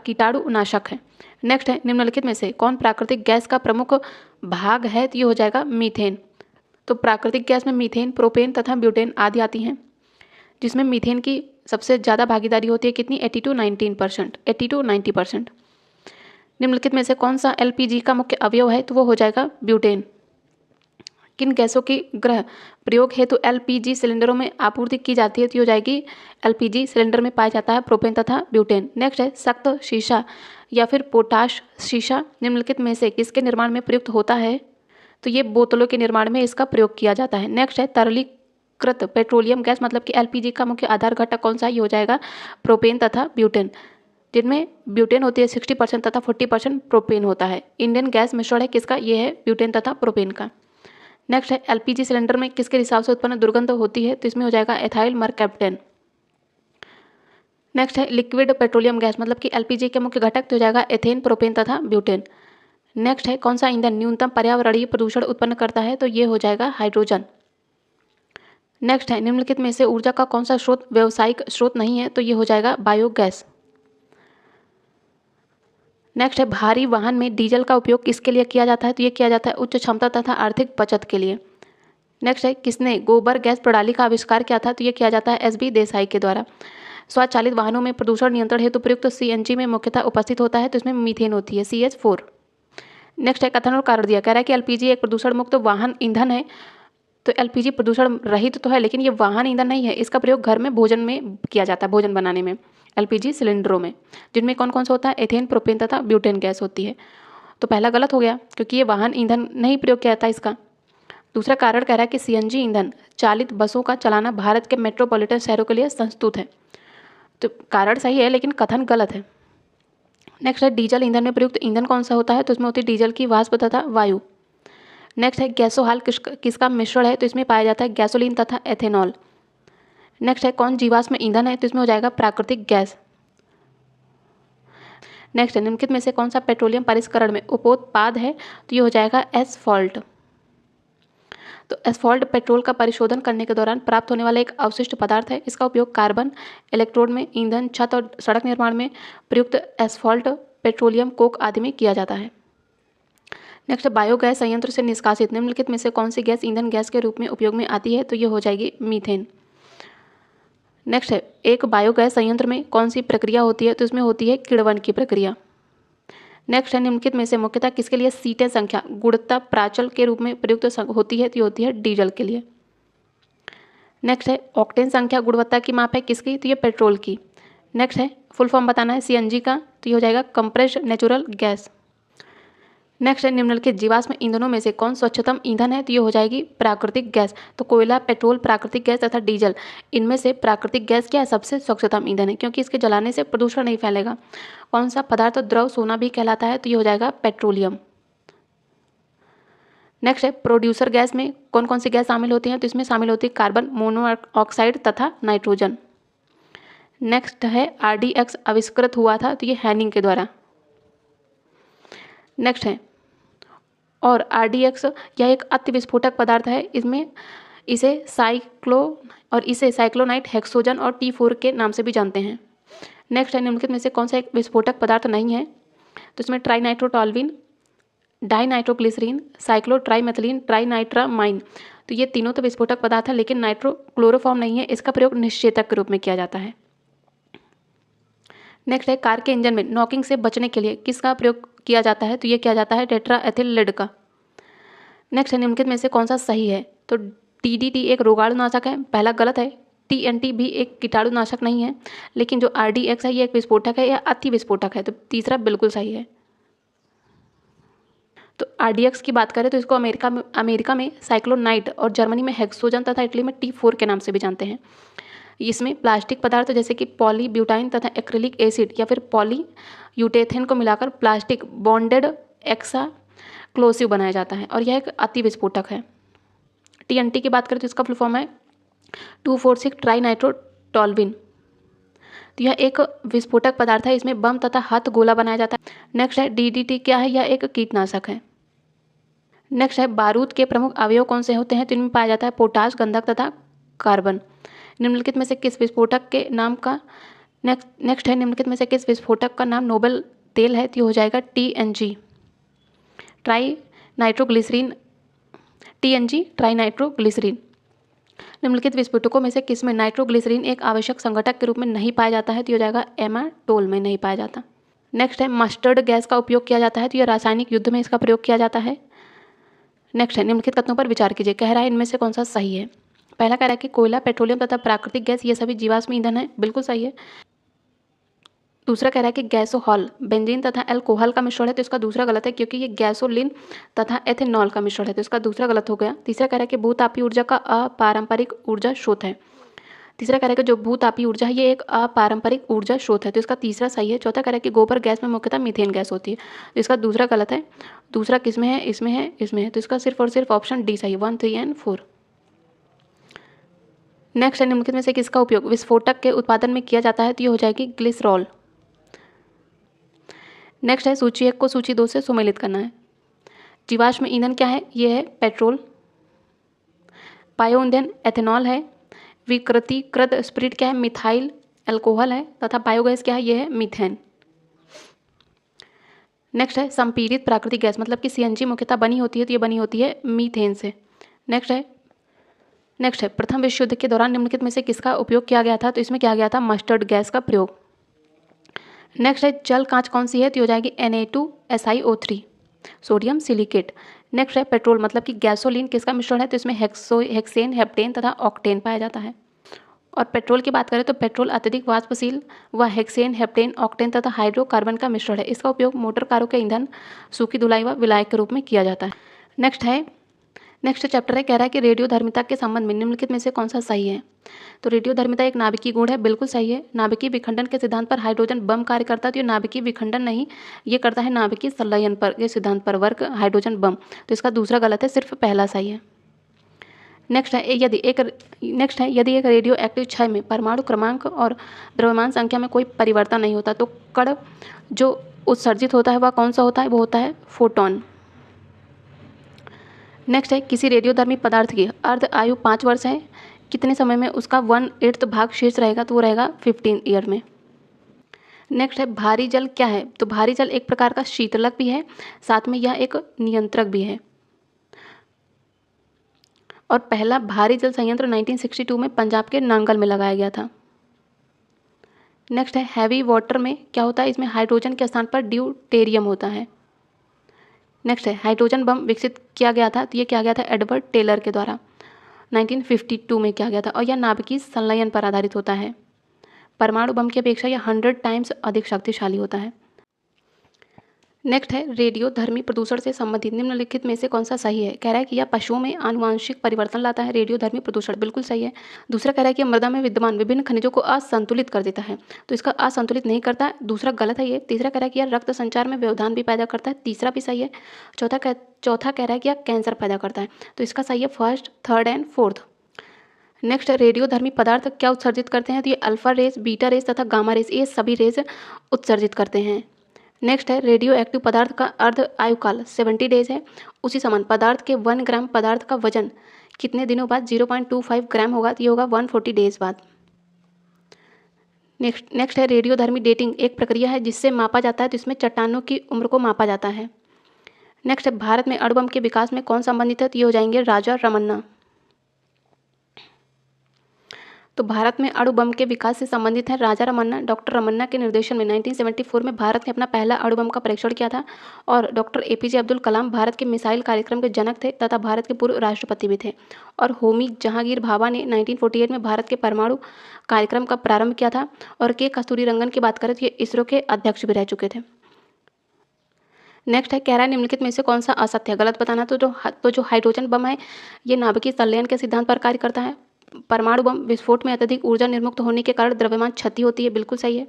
A: कीटाणुनाशक है। नेक्स्ट है, निम्नलिखित में से कौन प्राकृतिक गैस का प्रमुख भाग है? तो ये हो जाएगा मीथेन। तो प्राकृतिक गैस में मीथेन, प्रोपेन तथा ब्यूटेन आदि आती हैं, जिसमें मीथेन की सबसे ज़्यादा भागीदारी होती है कितनी? 80 to 90%। निम्नलिखित में से कौन सा एलपीजी का मुख्य अवयव है? तो वो हो जाएगा ब्यूटेन। किन गैसों की गृह प्रयोग हेतु एलपीजी सिलेंडरों में आपूर्ति की जाती है? तो हो जाएगी एलपीजी सिलेंडर में पाया जाता है प्रोपेन तथा ब्यूटेन। नेक्स्ट है, सख्त शीशा या फिर पोटाश शीशा निम्नलिखित में से किसके निर्माण में प्रयुक्त होता है? तो ये बोतलों के निर्माण में इसका प्रयोग किया जाता है। नेक्स्ट है, तरलीकृत पेट्रोलियम गैस मतलब कि एलपीजी का मुख्य आधार घटक कौन सा? ये हो जाएगा प्रोपेन तथा ब्यूटेन, जिनमें ब्यूटेन होती है 60% तथा 40% प्रोपेन होता है। इंडियन गैस मिश्रण है किसका? ये है ब्यूटेन तथा प्रोपेन का। नेक्स्ट है, एलपीजी सिलेंडर में किसके रिसाव से उत्पन्न दुर्गंध होती है? तो इसमें हो जाएगा एथाइल मरकैप्टेन। नेक्स्ट है, लिक्विड पेट्रोलियम गैस मतलब कि एलपीजी के मुख्य घटक तो हो जाएगा एथेन, प्रोपेन तथा ब्यूटेन। नेक्स्ट है, कौन सा ईंधन न्यूनतम पर्यावरणीय प्रदूषण उत्पन्न करता है? तो ये हो जाएगा हाइड्रोजन। नेक्स्ट है, निम्नलिखित में से ऊर्जा का कौन सा स्रोत व्यावसायिक स्रोत नहीं है? तो ये हो जाएगा बायोगैस। नेक्स्ट है, भारी वाहन में डीजल का उपयोग किसके लिए किया जाता है? तो ये किया जाता है उच्च क्षमता तथा आर्थिक बचत के लिए। नेक्स्ट है, किसने गोबर गैस प्रणाली का आविष्कार किया था? तो ये किया जाता है एसबी देसाई के द्वारा। स्वचालित वाहनों में प्रदूषण नियंत्रण हेतु प्रयुक्त सीएनजी में मुख्यतः उपस्थित होता है, तो इसमें मीथेन होती है CH4। नेक्स्ट है, कथन और कारण दिया, कह रहा है कि एलपीजी एक प्रदूषण मुक्त वाहन ईंधन है। तो एलपीजी प्रदूषण रहित तो है, लेकिन ये वाहन ईंधन नहीं है। इसका प्रयोग घर में भोजन में किया जाता है, भोजन बनाने में एलपीजी सिलेंडरों में, जिनमें कौन कौन सा होता है? एथेन, प्रोपेन तथा ब्यूटेन गैस होती है। तो पहला गलत हो गया क्योंकि ये वाहन ईंधन नहीं प्रयोग किया जाता इसका। दूसरा कारण कह रहा है कि सीएनजी ईंधन चालित बसों का चलाना भारत के मेट्रोपॉलिटन शहरों के लिए संस्तुत है। तो कारण सही है लेकिन कथन गलत है। नेक्स्ट है, डीजल ईंधन में प्रयुक्त ईंधन कौन सा होता है? तो इसमें होती है डीजल की वाष्प तथा वायु। नेक्स्ट है, गैसोहाल किसका मिश्रण है? तो इसमें पाया जाता है गैसोलीन तथा एथेनॉल। नेक्स्ट है, कौन जीवाश्म ईंधन है? तो इसमें हो जाएगा प्राकृतिक गैस। नेक्स्ट है, निम्नलिखित में से कौन सा पेट्रोलियम परिष्करण में उपोत्पाद है? तो ये हो जाएगा एस्फॉल्ट। तो एस्फॉल्ट पेट्रोल का परिशोधन करने के दौरान प्राप्त होने वाला एक अवशिष्ट पदार्थ है। इसका उपयोग कार्बन, इलेक्ट्रोड में ईंधन, छत और सड़क निर्माण में प्रयुक्त एस्फॉल्ट, पेट्रोलियम कोक आदि में किया जाता है। नेक्स्ट, बायोगैस संयंत्र से निष्कासित निम्नलिखित में से कौन सी गैस ईंधन गैस के रूप में उपयोग में आती है? तो ये हो जाएगी मीथेन। नेक्स्ट है, एक बायोगैस संयंत्र में कौन सी प्रक्रिया होती है? तो इसमें होती है किण्वन की प्रक्रिया। नेक्स्ट है, निम्नलिखित में से मुख्यतः किसके लिए सीटें संख्या गुणवत्ता प्राचल के रूप में प्रयुक्त होती है? तो ये होती है डीजल के लिए। नेक्स्ट है, ऑक्टेन संख्या गुणवत्ता की माप है किसकी? तो ये पेट्रोल की। नेक्स्ट है, फुल फॉर्म बताना है सीएनजी का, तो ये हो जाएगा कंप्रेस्ड नेचुरल गैस। नेक्स्ट है, निम्नलिखित जीवाश्म ईंधनों में से कौन स्वच्छतम ईंधन है? तो ये हो जाएगी प्राकृतिक गैस। तो कोयला, पेट्रोल, प्राकृतिक गैस तथा डीजल, इनमें से प्राकृतिक गैस क्या है? सबसे स्वच्छतम ईंधन है क्योंकि इसके जलाने से प्रदूषण नहीं फैलेगा। कौन सा पदार्थ द्रव सोना भी कहलाता है? तो ये हो जाएगा पेट्रोलियम। नेक्स्ट है, प्रोड्यूसर गैस में कौन कौन सी गैस शामिल होती हैं? तो इसमें शामिल होती है कार्बन मोनोऑक्साइड तथा नाइट्रोजन। नेक्स्ट है, RDX आविष्कृत हुआ था, तो ये हैनिंग के द्वारा। नेक्स्ट है, और RDX यह एक अति विस्फोटक पदार्थ है। इसे साइक्लोनाइट, हेक्सोजन और T4 के नाम से भी जानते हैं। नेक्स्ट है, निम्नलिखित में से कौन सा एक विस्फोटक पदार्थ नहीं है? तो इसमें ट्राइनाइट्रोटॉल्विन, डाइनाइट्रोग्लिसरीन, साइक्लोट्राइमेथिलीन, ट्राइनाइट्रामाइन, तो ये तीनों तो विस्फोटक पदार्थ है लेकिन नाइट्रोक्लोरोफॉर्म नहीं है। इसका प्रयोग निश्चेतक के रूप में किया जाता है। नेक्स्ट है, कार के इंजन में नॉकिंग से बचने के लिए किसका प्रयोग किया जाता है? तो ये किया जाता है टेट्राएथिल लीड का। नेक्स्ट है, निम्नलिखित में से कौन सा सही है? तो DDT एक रोगाणुनाशक है, पहला गलत है। TNT भी एक कीटाणुनाशक नहीं है, लेकिन जो RDX है ये एक विस्फोटक है या अति विस्फोटक है, तो तीसरा बिल्कुल सही है। तो RDX की बात करें तो इसको अमेरिका में साइक्लोनाइट और जर्मनी में हेक्सोजन तथा इटली में T4 के नाम से भी जानते हैं। इसमें प्लास्टिक पदार्थ जैसे कि पॉलीब्यूटाइन तथा एक्रिलिक एसिड या फिर पॉलीयूटेथेन को मिलाकर प्लास्टिक बॉन्डेड एक्साक्लोसिव बनाया जाता है और यह एक अति विस्फोटक है। TNT की बात करें तो इसका फुल फॉर्म है 2,4,6 ट्राइनाइट्रोटॉल्विन। तो यह एक विस्फोटक पदार्थ है, इसमें बम तथा हथ गोला बनाया जाता है। नेक्स्ट है DDT क्या है, यह एक कीटनाशक है। नेक्स्ट है बारूद के प्रमुख अवयव कौन से होते हैं, तो इनमें पाया जाता है पोटाश, गंधक तथा कार्बन। निम्नलिखित में से किस विस्फोटक के नाम का नेक्स्ट है निम्नलिखित में से किस विस्फोटक का नाम नोबेल तेल है, तो हो जाएगा TNG, tri nitroglycerine, TNG tri nitroglycerine. निम्नलिखित विस्फोटकों में से किसमें नाइट्रोग्लिसरीन एक आवश्यक संघटक के रूप में नहीं पाया जाता है, तो हो जाएगा एमाटोल में नहीं पाया जाता। नेक्स्ट है मस्टर्ड गैस का उपयोग किया जाता है, तो यह रासायनिक युद्ध में इसका प्रयोग किया जाता है। नेक्स्ट है निम्नलिखित कथनों पर विचार कीजिए, कह रहा है इनमें से कौन सा सही है। पहला कह रहा है कि कोयला, पेट्रोलियम तथा प्राकृतिक गैस ये सभी जीवाश्म ईंधन है, बिल्कुल सही है। दूसरा कह रहा है कि गैसोहॉल बेंजीन तथा अल्कोहल का मिश्रण है, तो इसका दूसरा गलत है क्योंकि ये गैसोलीन तथा एथेनॉल का मिश्रण है, तो इसका दूसरा गलत हो गया। तीसरा कह रहा है कि भूतापीय ऊर्जा का अपारंपरिक ऊर्जा स्रोत है। तीसरा कह रहा है कि जो भूतापीय ऊर्जा है ये एक अपारंपरिक ऊर्जा स्रोत है, तो इसका तीसरा सही है। चौथा कह रहा है कि गोबर गैस में मुख्यतः मीथेन गैस होती है, तो इसका दूसरा गलत है। दूसरा किसमें है, इसमें है, इसमें है, तो इसका सिर्फ और सिर्फ ऑप्शन डी सही है, 1, 3 एंड 4। नेक्स्ट है निम्नलिखित में से किसका उपयोग विस्फोटक के उत्पादन में किया जाता है, तो ये हो जाएगी ग्लिसरॉल। नेक्स्ट है सूची 1 को सूची 2 से सुमेलित करना है। जीवाश्म ईंधन क्या है, ये है पेट्रोल। बायो ईंधन एथेनॉल है। विकृतीकृत स्पिरिट क्या है, मिथाइल अल्कोहल है। तथा बायोगैस क्या है, ये है मीथेन। नेक्स्ट है संपीड़ित प्राकृतिक गैस, मतलब कि CNG मुख्यतः बनी होती है, तो ये बनी होती है मीथेन से। नेक्स्ट है प्रथम विश्व युद्ध के दौरान निम्नलिखित में से किसका उपयोग किया गया था, तो इसमें किया गया था मस्टर्ड गैस का प्रयोग। नेक्स्ट है जल कांच कौन सी है, तो हो जाएगी Na2SiO3 सोडियम सिलिकेट। नेक्स्ट है पेट्रोल मतलब कि गैसोलीन किसका मिश्रण है, तो इसमें हेक्सेन, हेप्टेन तथा ऑक्टेन पाया जाता है। और पेट्रोल की बात करें तो पेट्रोल अत्यधिक वाष्पशील व हेक्सेन, हेप्टेन, ऑक्टेन तथा हाइड्रोकार्बन का मिश्रण है। इसका उपयोग मोटर कारों के ईंधन, सूखी धुलाई व विलायक के रूप में किया जाता है। नेक्स्ट चैप्टर है, कह रहा है कि रेडियोधर्मिता के संबंध में निम्नलिखित में से कौन सा सही है। तो रेडियोधर्मिता एक नाभिकीय गुण है, बिल्कुल सही है। नाभिकीय विखंडन के सिद्धांत पर हाइड्रोजन बम कार्य करता है, तो ये नाभिकीय विखंडन नहीं, ये करता है नाभिकीय संलयन पर के सिद्धांत पर वर्क हाइड्रोजन बम, तो इसका दूसरा गलत है, सिर्फ पहला सही है। नेक्स्ट है यदि एक रेडियो एक्टिव क्षय में परमाणु क्रमांक और द्रव्यमान संख्या में कोई परिवर्तन नहीं होता, तो कण जो उत्सर्जित होता है वह कौन सा होता है, वो होता है फोटोन। नेक्स्ट है किसी रेडियोधर्मी पदार्थ की अर्ध आयु 5 वर्ष है, कितने समय में उसका 1/8 भाग शेष रहेगा, तो वो रहेगा 15 ईयर में। नेक्स्ट है भारी जल क्या है, तो भारी जल एक प्रकार का शीतलक भी है, साथ में यह एक नियंत्रक भी है। और पहला भारी जल संयंत्र 1962 में पंजाब के नांगल में लगाया गया था। नेक्स्ट है हैवी वाटर में क्या होता है, इसमें हाइड्रोजन के स्थान पर ड्यूटेरियम होता है। नेक्स्ट है हाइड्रोजन बम विकसित किया गया था, तो ये किया गया था एडवर्ड टेलर के द्वारा 1952 में किया गया था, और यह नाभिकीय संलयन पर आधारित होता है। परमाणु बम की अपेक्षा यह 100 टाइम्स अधिक शक्तिशाली होता है। नेक्स्ट है रेडियोधर्मी प्रदूषण से संबंधित निम्नलिखित में से कौन सा सही है। कह रहा है कि यह पशुओं में आनुवांशिक परिवर्तन लाता है, रेडियोधर्मी प्रदूषण, बिल्कुल सही है। दूसरा कह रहा है कि मृदा में विद्यमान विभिन्न खनिजों को असंतुलित कर देता है, तो इसका असंतुलित नहीं करता है, दूसरा गलत है ये। तीसरा कह रहा है कि यह रक्त संचार में व्यवधान भी पैदा करता है, तीसरा भी सही है। चौथा कह रहा है कि यह कैंसर पैदा करता है, तो इसका सही है first, third and fourth. Next रेडियोधर्मी पदार्थ क्या उत्सर्जित करते हैं, तो ये अल्फा रेस, बीटा रेस तथा गामा रेस, ये सभी रेस उत्सर्जित करते हैं। नेक्स्ट है रेडियो एक्टिव पदार्थ का अर्ध आयुकाल 70 डेज है। उसी समान पदार्थ के 1 ग्राम पदार्थ का वजन कितने दिनों बाद 0.25 ग्राम होगा, तो ये होगा 140 डेज बाद। नेक्स्ट है रेडियोधर्मी डेटिंग एक प्रक्रिया है जिससे मापा जाता है, तो इसमें चट्टानों की उम्र को मापा जाता है। नेक्स्ट है भारत में अणु बम के विकास में कौन संबंधित है, तो ये हो जाएंगे राजा रमन्ना। तो भारत में अणु बम के विकास से संबंधित है राजा रमन्ना। डॉक्टर रमन्ना के निर्देशन में 1974 में भारत ने अपना पहला अणु बम का परीक्षण किया था, और डॉक्टर APJ अब्दुल कलाम भारत के मिसाइल कार्यक्रम के जनक थे तथा भारत के पूर्व राष्ट्रपति भी थे। और होमी जहांगीर भाभा ने 1948 में भारत के परमाणु कार्यक्रम का प्रारंभ किया था। और के कस्तूरीरंगन की बात करें तो ये इसरो के अध्यक्ष भी रह चुके थे। नेक्स्ट है कह रहा है निम्नलिखित में से कौन सा असत्य है, गलत बताना। तो जो हाइड्रोजन बम है ये नाभिकीय संलयन के सिद्धांत पर कार्य करता है। परमाणु बम विस्फोट में अत्यधिक ऊर्जा निर्मुक्त होने के कारण द्रव्यमान क्षति होती है, बिल्कुल सही है।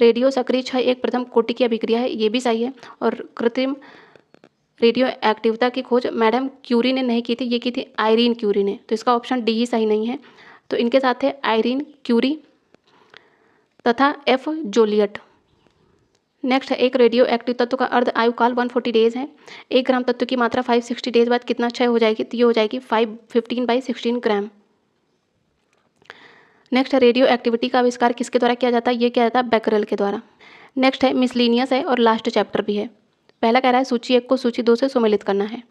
A: रेडियो सक्रिय क्षय एक प्रथम कोटि की अभिक्रिया है, ये भी सही है। और कृत्रिम रेडियो एक्टिविता की खोज मैडम क्यूरी ने नहीं की थी, ये की थी आयरीन क्यूरी ने, तो इसका ऑप्शन डी ही सही नहीं है। तो इनके साथ है आयरीन क्यूरी, तथा F. जोलियट। नेक्स्ट है, एक रेडियो एक्टिव तत्व का अर्ध आयु काल 140 डेज है। 1 ग्राम तत्व की मात्रा 560 डेज बाद कितना क्षय हो जाएगी? तो ये हो जाएगी 515/16 ग्राम। नेक्स्ट है, रेडियो एक्टिविटी का आविष्कार किसके द्वारा किया जाता है? ये किया जाता है बैकरेल के द्वारा। नेक्स्ट है, मिसलिनियस है और लास्ट चैप्टर भी है। पहला कह रहा है सूची 1 को सूची 2 से सुमेलित करना है।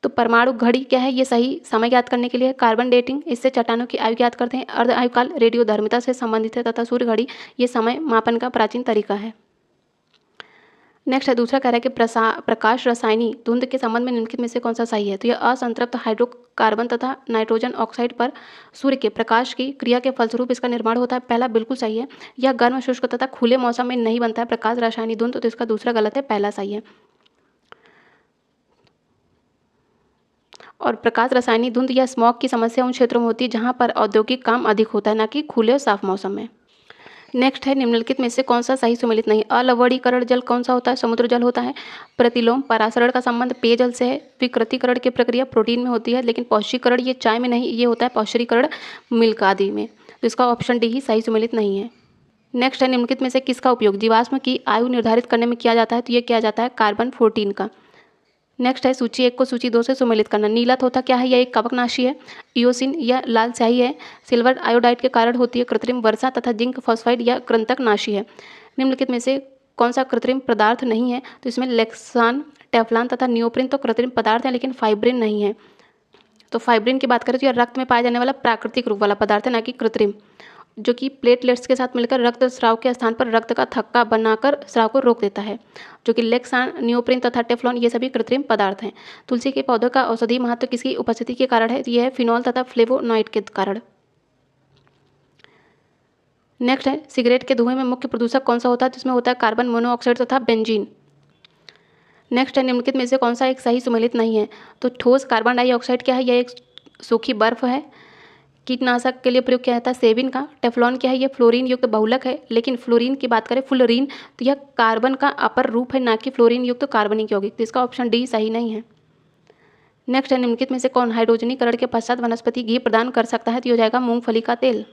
A: तो परमाणु घड़ी क्या है? ये सही समय ज्ञात करने के लिए। कार्बन डेटिंग, इससे चट्टानों की आयु ज्ञात करते हैं। अर्ध आयुकाल रेडियोधर्मिता से संबंधित है तथा सूर्य घड़ी ये समय मापन का प्राचीन तरीका है। नेक्स्ट है, दूसरा कह रहा है कि प्रकाश रसायनी धुंध के संबंध में निम्नलिखित में से कौन सा सही है? तो यह असंतृप्त हाइड्रोकार्बन तथा नाइट्रोजन ऑक्साइड पर सूर्य के प्रकाश की क्रिया के फलस्वरूप इसका निर्माण होता है। पहला बिल्कुल सही है। यह गर्म, शुष्क तथा खुले मौसम में नहीं बनता है प्रकाश रसायनी धुंध, तो इसका दूसरा गलत है, पहला सही है। और प्रकाश रसायनी धुंध या स्मॉग की समस्या उन क्षेत्रों में होती है जहाँ पर औद्योगिक काम अधिक होता है, न कि खुले और साफ मौसम में। नेक्स्ट है, निम्नलिखित में से कौन सा सही सुमेलित नहीं? अलवणीकरण जल कौन सा होता है? समुद्र जल होता है। प्रतिलोम परासरण का संबंध पेयजल से है। विकृतीकरण की प्रक्रिया प्रोटीन में होती है, लेकिन पौष्टिकरण ये चाय में नहीं, ये होता है पौष्टिकरण मिल्क आदि में। तो इसका ऑप्शन डी ही सही सुमेलित नहीं है। नेक्स्ट है, निम्नलिखित में से किसका उपयोग जीवाश्म की आयु निर्धारित करने में किया जाता है? तो ये किया जाता है कार्बन 14 का। नेक्स्ट है, सूची 1 को सूची 2 से सुमेलित करना। नीला तोता क्या है? यह एक कवकनाशी है। इयोसिन या लाल स्याही है। सिल्वर आयोडाइड के कारण होती है कृत्रिम वर्षा तथा जिंक फॉस्फाइड या कृंतकनाशी है। निम्नलिखित में से कौन सा कृत्रिम पदार्थ नहीं है? तो इसमें लेक्सान, टेफ्लॉन तथा नियोप्रिन तो कृत्रिम पदार्थ है, लेकिन फाइब्रिन नहीं है। तो फाइब्रिन की बात करें तो यह रक्त में पाया जाने वाला प्राकृतिक रूप वाला पदार्थ है, ना कि कृत्रिम, जो कि प्लेटलेट्स के साथ मिलकर रक्त स्राव के स्थान पर रक्त का थक्का बनाकर स्राव को रोक देता है। जो कि लेक्सान, नियोप्रिन तथा टेफ्लॉन ये सभी कृत्रिम पदार्थ हैं। तुलसी के पौधों का औषधीय महत्व किसकी उपस्थिति के कारण है? यह है फिनॉल तथा फ्लेवोनॉइड के कारण। नेक्स्ट है, सिगरेट के धुएं में मुख्य प्रदूषक कौन सा होता है? जिसमें होता है कार्बन मोनोऑक्साइड तथा बेंजीन। नेक्स्ट है, निम्नलिखित में से कौन सा एक सही सुमेलित नहीं है? तो ठोस कार्बन डाइऑक्साइड क्या है? यह एक सूखी बर्फ है। कीटनाशक के लिए प्रयोग किया जाता है सेबिन का। टेफ्लॉन क्या है? ये फ्लोरीन युक्त बहुलक है, लेकिन फ्लोरीन की बात करें फ्लोरीन तो यह कार्बन का अपर रूप है, ना कि फ्लोरीन युक्त कार्बनिक यौगिक। तो इसका ऑप्शन डी सही नहीं है। नेक्स्ट है, निम्नलिखित में से कौन हाइड्रोजनीकरण के पश्चात वनस्पति घी प्रदान कर सकता है? तो हो जाएगा मूंगफली का तेल।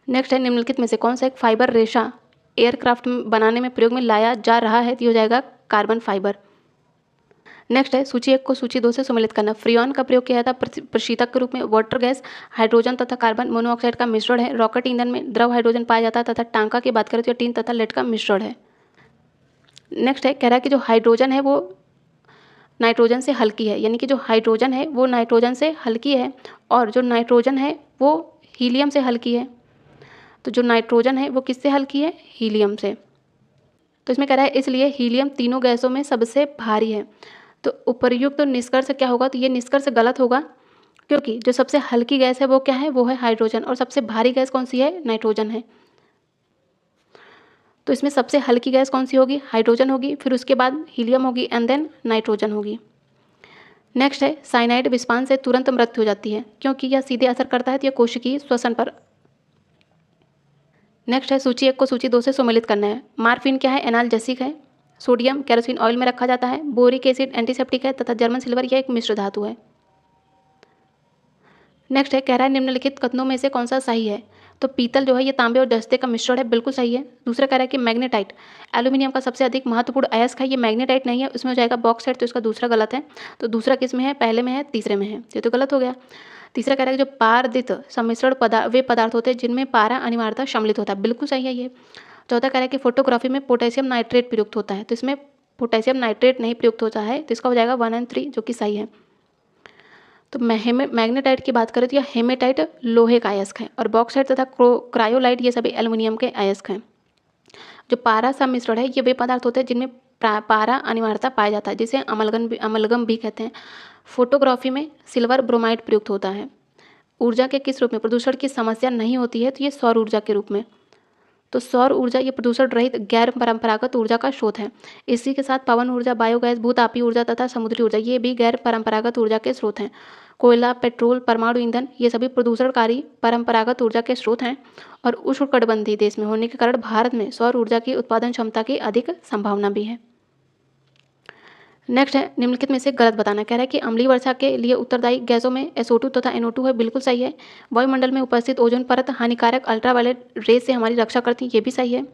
A: नेक्स्ट है, निम्नलिखित में से कौन सा एक फाइबर रेशा एयरक्राफ्ट बनाने में प्रयोग में लाया जा रहा है? तो हो जाएगा कार्बन फाइबर। नेक्स्ट है, सूची 1 को सूची 2 से सुमेलित करना। फ्रियॉन का प्रयोग किया जाता है प्रशीतक के रूप में। वाटर गैस हाइड्रोजन तथा कार्बन मोनोऑक्साइड का मिश्रण है। रॉकेट ईंधन में द्रव हाइड्रोजन पाया जाता है तथा टांका की बात करें तो टीन तथा लेड का मिश्रण है। नेक्स्ट है, कह रहा है कि जो हाइड्रोजन है वो नाइट्रोजन से हल्की है, यानी कि जो हाइड्रोजन है वो नाइट्रोजन से हल्की है और जो नाइट्रोजन है वो हीलियम से हल्की है। तो जो नाइट्रोजन है वो किससे हल्की है? हीलियम से। तो इसमें कह रहा है इसलिए हीलियम तीनों गैसों में सबसे भारी है। तो उपर्युक्त तो निष्कर्ष क्या होगा? तो ये निष्कर्ष गलत होगा, क्योंकि जो सबसे हल्की गैस है वो क्या है? वो है हाइड्रोजन। और सबसे भारी गैस कौन सी है? नाइट्रोजन है। तो इसमें सबसे हल्की गैस कौन सी होगी? हाइड्रोजन होगी, फिर उसके बाद हीलियम होगी एंड देन नाइट्रोजन होगी। नेक्स्ट है, साइनाइड विषपान से तुरंत मृत्यु हो जाती है क्योंकि यह सीधे असर करता है कोशिकीय श्वसन पर। नेक्स्ट है, सूची 1 को सूची 2 से सुमेलित करना है। मार्फिन क्या है? एनाल्जेसिक है। सोडियम केरोसिन ऑयल में रखा जाता है। बोरिक एसिड एंटीसेप्टिक है तथा जर्मन सिल्वर यह एक मिश्र धातु है। नेक्स्ट है, कह रहा है निम्नलिखित कथनों में से कौन सा सही है? तो पीतल जो है ये तांबे और जस्ते का मिश्रण है, बिल्कुल सही है। दूसरा कह रहा है कि मैग्नेटाइट एल्यूमिनियम का सबसे अधिक महत्वपूर्ण अयस्क है, ये मैग्नेटाइट नहीं है, उसमें हो जाएगा बॉक्साइट, तो इसका दूसरा गलत है। तो दूसरा किस में है? पहले में है, तीसरे में है, ये तो गलत हो गया। तीसरा कह रहा है कि जो पारदित सम्मिश्रण वे पदार्थ होते हैं जिनमें पारा अनिवार्यता सम्मिलित होता है, बिल्कुल सही है ये। चौथा कह रहा है कि फोटोग्राफी में पोटेशियम नाइट्रेट प्रयुक्त होता है, तो इसमें पोटेशियम नाइट्रेट नहीं प्रयुक्त होता है, तो इसका हो जाएगा 1 और 3 जो कि सही है। तो मैग्नेटाइट की बात करें तो यह हेमेटाइट लोहे का अयस्क है और बॉक्साइट तथा क्रायोलाइट ये सभी एल्युमिनियम के अयस्क हैं। जो पारा सम्मिश्रण है ये वे पदार्थ होते हैं जिनमें पारा अनिवार्यता पाया जाता है, जिसे अमलगम भी कहते हैं। फोटोग्राफी में सिल्वर ब्रोमाइड प्रयुक्त होता है। ऊर्जा के किस रूप में प्रदूषण की समस्या नहीं होती है? तो ये सौर ऊर्जा के रूप में। तो सौर ऊर्जा ये प्रदूषण रहित गैर परंपरागत ऊर्जा का स्रोत है। इसी के साथ पवन ऊर्जा, बायोगैस, भूतापीय ऊर्जा तथा समुद्री ऊर्जा ये भी गैर परंपरागत ऊर्जा के स्रोत हैं। कोयला, पेट्रोल, परमाणु ईंधन ये सभी प्रदूषणकारी परंपरागत ऊर्जा के स्रोत हैं और उष्णकटिबंधीय देश में होने के कारण भारत में सौर ऊर्जा की उत्पादन क्षमता की अधिक संभावना भी है। नेक्स्ट है निम्नलिखित में से गलत बताना। कह रहा है कि अम्लीय वर्षा के लिए उत्तरदायी गैसों में SO2 तथा NO2 है, बिल्कुल सही है। वायुमंडल में उपस्थित ओजोन परत हानिकारक अल्ट्रावायलेट रेज से हमारी रक्षा करती है, ये भी सही है।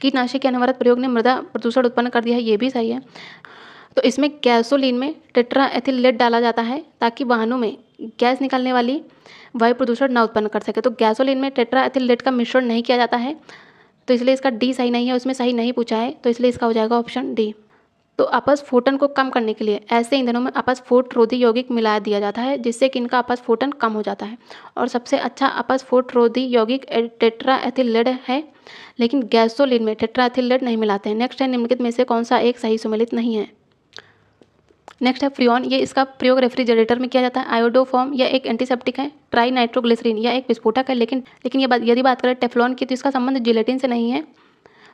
A: कीटनाशक के अनवरत प्रयोग ने मृदा प्रदूषण उत्पन्न कर दिया है, ये भी सही है। तो इसमें गैसोलीन में टेट्रा एथिल लेड डाला जाता है ताकि वाहनों में गैस निकलने वाली वायु प्रदूषण न उत्पन्न कर सके। तो गैसोलीन में टेट्रा एथिल लेड का मिश्रण नहीं किया जाता है, तो इसलिए इसका डी सही नहीं है, उसमें सही नहीं पूछा है, तो इसलिए इसका हो जाएगा ऑप्शन डी। तो अपस्फोटन को कम करने के लिए ऐसे ईंधनों में अपस्फोट रोधी यौगिक मिला दिया जाता है, जिससे कि इनका अपस्फोटन कम हो जाता है। और सबसे अच्छा अपस्फोट रोधी यौगिक टेट्रा एथिल लेड है, लेकिन गैसोलीन में टेट्रा एथिल लेड नहीं मिलाते हैं। नेक्स्ट है निम्नलिखित में से कौन सा एक सही सुमेलित नहीं है। नेक्स्ट है फ्रियोन, ये इसका प्रयोग रेफ्रिजरेटर में किया जाता है। आयोडोफॉर्म यह एक एंटीसेप्टिक है। ट्राई नाइट्रोग्लिसरीन यह एक विस्फोटक है, लेकिन यदि बात करें टेफ्लॉन की तो इसका संबंध जिलेटिन से नहीं है,